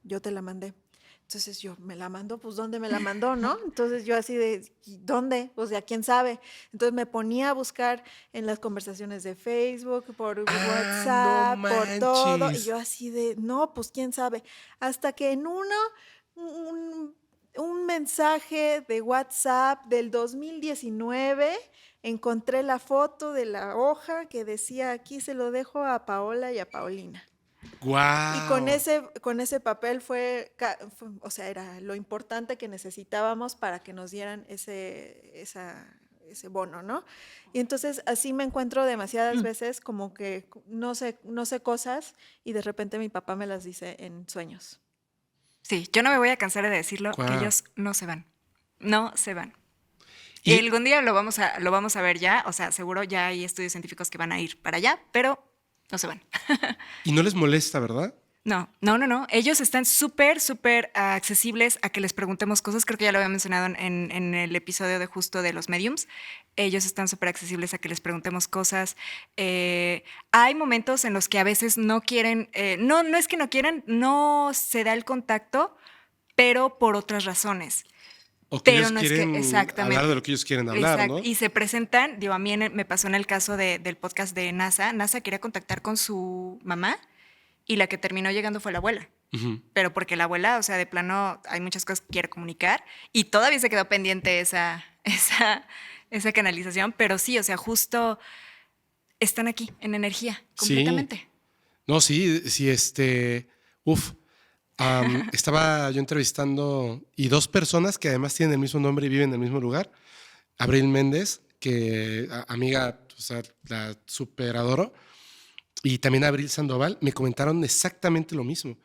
yo te la mandé. Entonces yo, ¿me la mandó? Pues ¿dónde me la mandó, no? Entonces yo así de, ¿dónde? O sea, ¿quién sabe? Entonces me ponía a buscar en las conversaciones de Facebook, por WhatsApp, no por todo. Y manches. yo así de, no, pues ¿quién sabe? Hasta que en un mensaje de WhatsApp del 2019 encontré la foto de la hoja que decía, aquí se lo dejo a Paola y a Paulina. Y con Wow. ese papel o sea, era lo importante que necesitábamos para que nos dieran ese bono, ¿no? Y entonces así me encuentro demasiadas veces como que no sé cosas y de repente mi papá me las dice en sueños. Sí, yo no me voy a cansar de decirlo, que Wow. ellos no se van. No se van. Y, Algún día lo vamos a ver ya, o sea, seguro ya hay estudios científicos que van a ir para allá, pero no se van. y no les molesta, ¿verdad? No. Ellos están súper accesibles a que les preguntemos cosas. Creo que ya lo había mencionado en el episodio de justo de los mediums. Ellos están súper accesibles a que les preguntemos cosas. Hay momentos en los que a veces no quieren, no es que no quieran, no se da el contacto, pero por otras razones. O que Pero ellos no es que quieren exactamente. hablar de lo que ellos quieren hablar, Exacto. ¿no? Y se presentan, digo, a mí me pasó en el caso del podcast de NASA. NASA quería contactar con su mamá y la que terminó llegando fue la abuela. Ujú. Pero porque la abuela, o sea, de plano, hay muchas cosas que quiere comunicar y todavía se quedó pendiente esa canalización. Pero sí, o sea, justo están aquí en energía, Sí. completamente. No, sí, uf. Estaba yo entrevistando y dos personas que además tienen el mismo nombre y viven en el mismo lugar. Abril Méndez, que amiga, o sea, la super adoro. Y también Abril Sandoval, me comentaron exactamente lo mismo.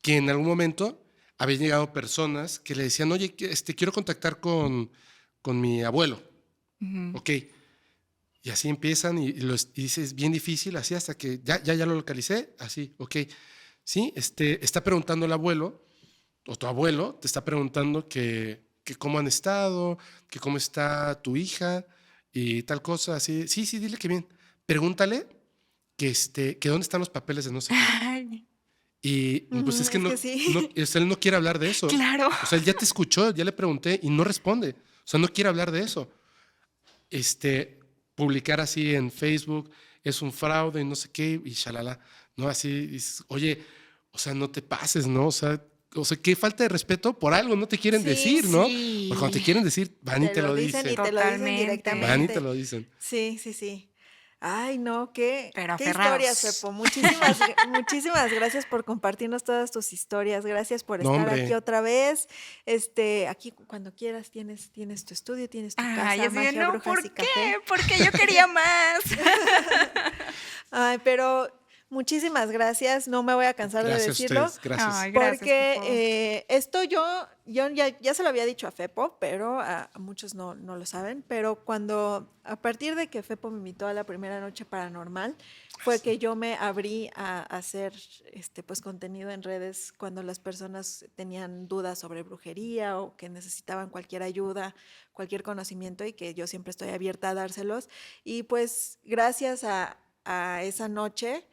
Que en algún momento habían llegado personas que le decían, oye, quiero contactar con mi abuelo. Ujú. Ok. Y así empiezan y dices, bien difícil, así hasta que ya lo localicé, así, ok. Sí, está preguntando el abuelo, o tu abuelo te está preguntando que cómo han estado, que cómo está tu hija y tal cosa, así. Sí, sí, dile que bien. Pregúntale que dónde están los papeles de no sé qué. Ay, Y pues es que Es no, que sí. o sea, él no quiere hablar de eso. claro. O sea, él ya te escuchó, ya le pregunté y no responde. O sea, no quiere hablar de eso. Publicar así en Facebook es un fraude y no sé qué, y shalala, ¿no? Así, dices, oye, o sea, no te pases, ¿no? O sea, qué falta de respeto, por algo no te quieren Sí, decir, ¿no? sí. Porque cuando te quieren decir, van y Te te lo lo dicen y dicen. te lo dicen Totalmente. directamente. Van y te lo dicen. Sí, sí, sí. Ay, no, qué Pero historias, aferrados. Fepo. Muchísimas gracias por compartirnos todas tus historias. Gracias por No, estar aquí hombre. otra vez. Aquí cuando quieras tienes tu estudio, tienes tu Ay, casa, así de, Magia, no, Brujas ¿por y qué? Café. Porque yo quería más. Ay, pero muchísimas gracias. No me voy a cansar de Gracias a decirlo. ustedes, gracias. Ay, gracias, Fepo. Porque esto yo ya se lo había dicho a Fepo, pero a muchos no lo saben, pero a partir de que Fepo me invitó a la primera noche paranormal, fue que yo me abrí a hacer pues contenido en redes cuando las personas tenían dudas sobre brujería o que necesitaban cualquier ayuda, cualquier conocimiento, y que yo siempre estoy abierta a dárselos. Y pues gracias a esa noche,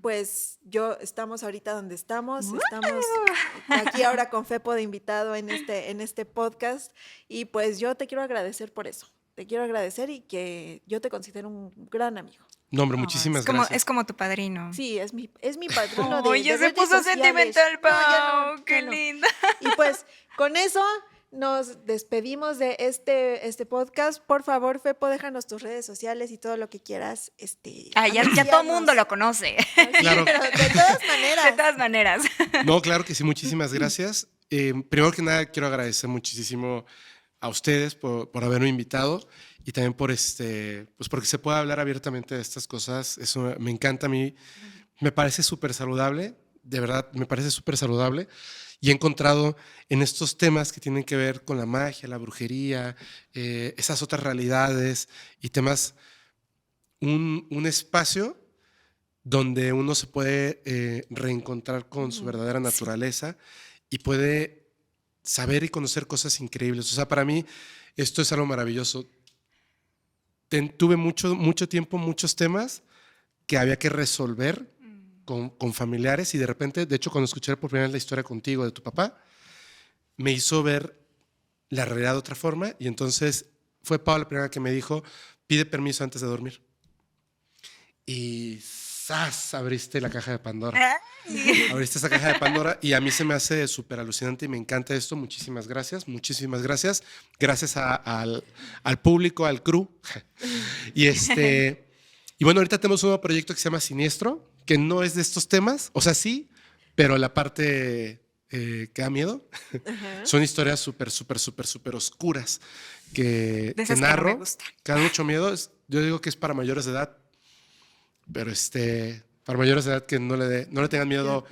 pues estamos ahorita donde estamos aquí ahora con Fepo de invitado en este podcast, y pues yo te quiero agradecer por eso, te quiero agradecer y que yo te considero un gran amigo. No, hombre, Oh, muchísimas es como, gracias. Es como tu padrino. Sí, es mi padrino Oh, de ya se redes puso sociales. sentimental, No, ya Pau. no, Qué ya no. linda. Y pues con eso nos despedimos de este podcast. Por favor, Fepo, déjanos tus redes sociales y todo lo que quieras. Ya todo el mundo lo conoce. Sí, Claro. pero de todas maneras. De todas maneras. No, claro que sí, muchísimas gracias. Primero que nada, quiero agradecer muchísimo a ustedes por haberme invitado y también pues porque se pueda hablar abiertamente de estas cosas. Eso me encanta a mí. Me parece súper saludable, de verdad, me parece súper saludable. Y he encontrado en estos temas que tienen que ver con la magia, la brujería, esas otras realidades y temas, un espacio donde uno se puede reencontrar con su verdadera naturaleza y puede saber y conocer cosas increíbles. O sea, para mí esto es algo maravilloso. Tuve mucho tiempo, muchos temas que había que resolver con familiares y de repente, de hecho, cuando escuché por primera vez la historia contigo de tu papá, me hizo ver la realidad de otra forma y entonces fue Pau la primera que me dijo, pide permiso antes de dormir. Y ¡zas! Abriste la caja de Pandora. Abriste esa caja de Pandora y a mí se me hace súper alucinante y me encanta esto. Muchísimas gracias, muchísimas gracias. Gracias al público, al crew. Y bueno, ahorita tenemos un nuevo proyecto que se llama Siniestro, que no es de estos temas, o sea, sí, pero la parte que da miedo son historias súper oscuras que De esas que no narro, me gustan. que dan mucho miedo. Yo digo que es para mayores de edad, pero para mayores de edad que no le tengan miedo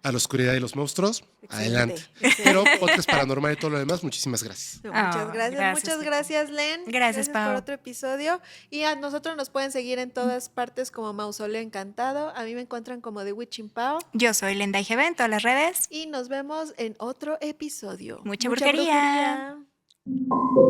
a la oscuridad y los monstruos, Excelente, adelante. excelente. Pero podcast paranormal y todo lo demás, muchísimas gracias. No, Oh, muchas gracias, Len. Gracias, Pau. por otro episodio. Y a nosotros nos pueden seguir en todas partes como Mausoleo Encantado. A mí me encuentran como The Witching Pau. Yo soy Lenda IGB en todas las redes. Y nos vemos en otro episodio. Mucha brujería. brujería.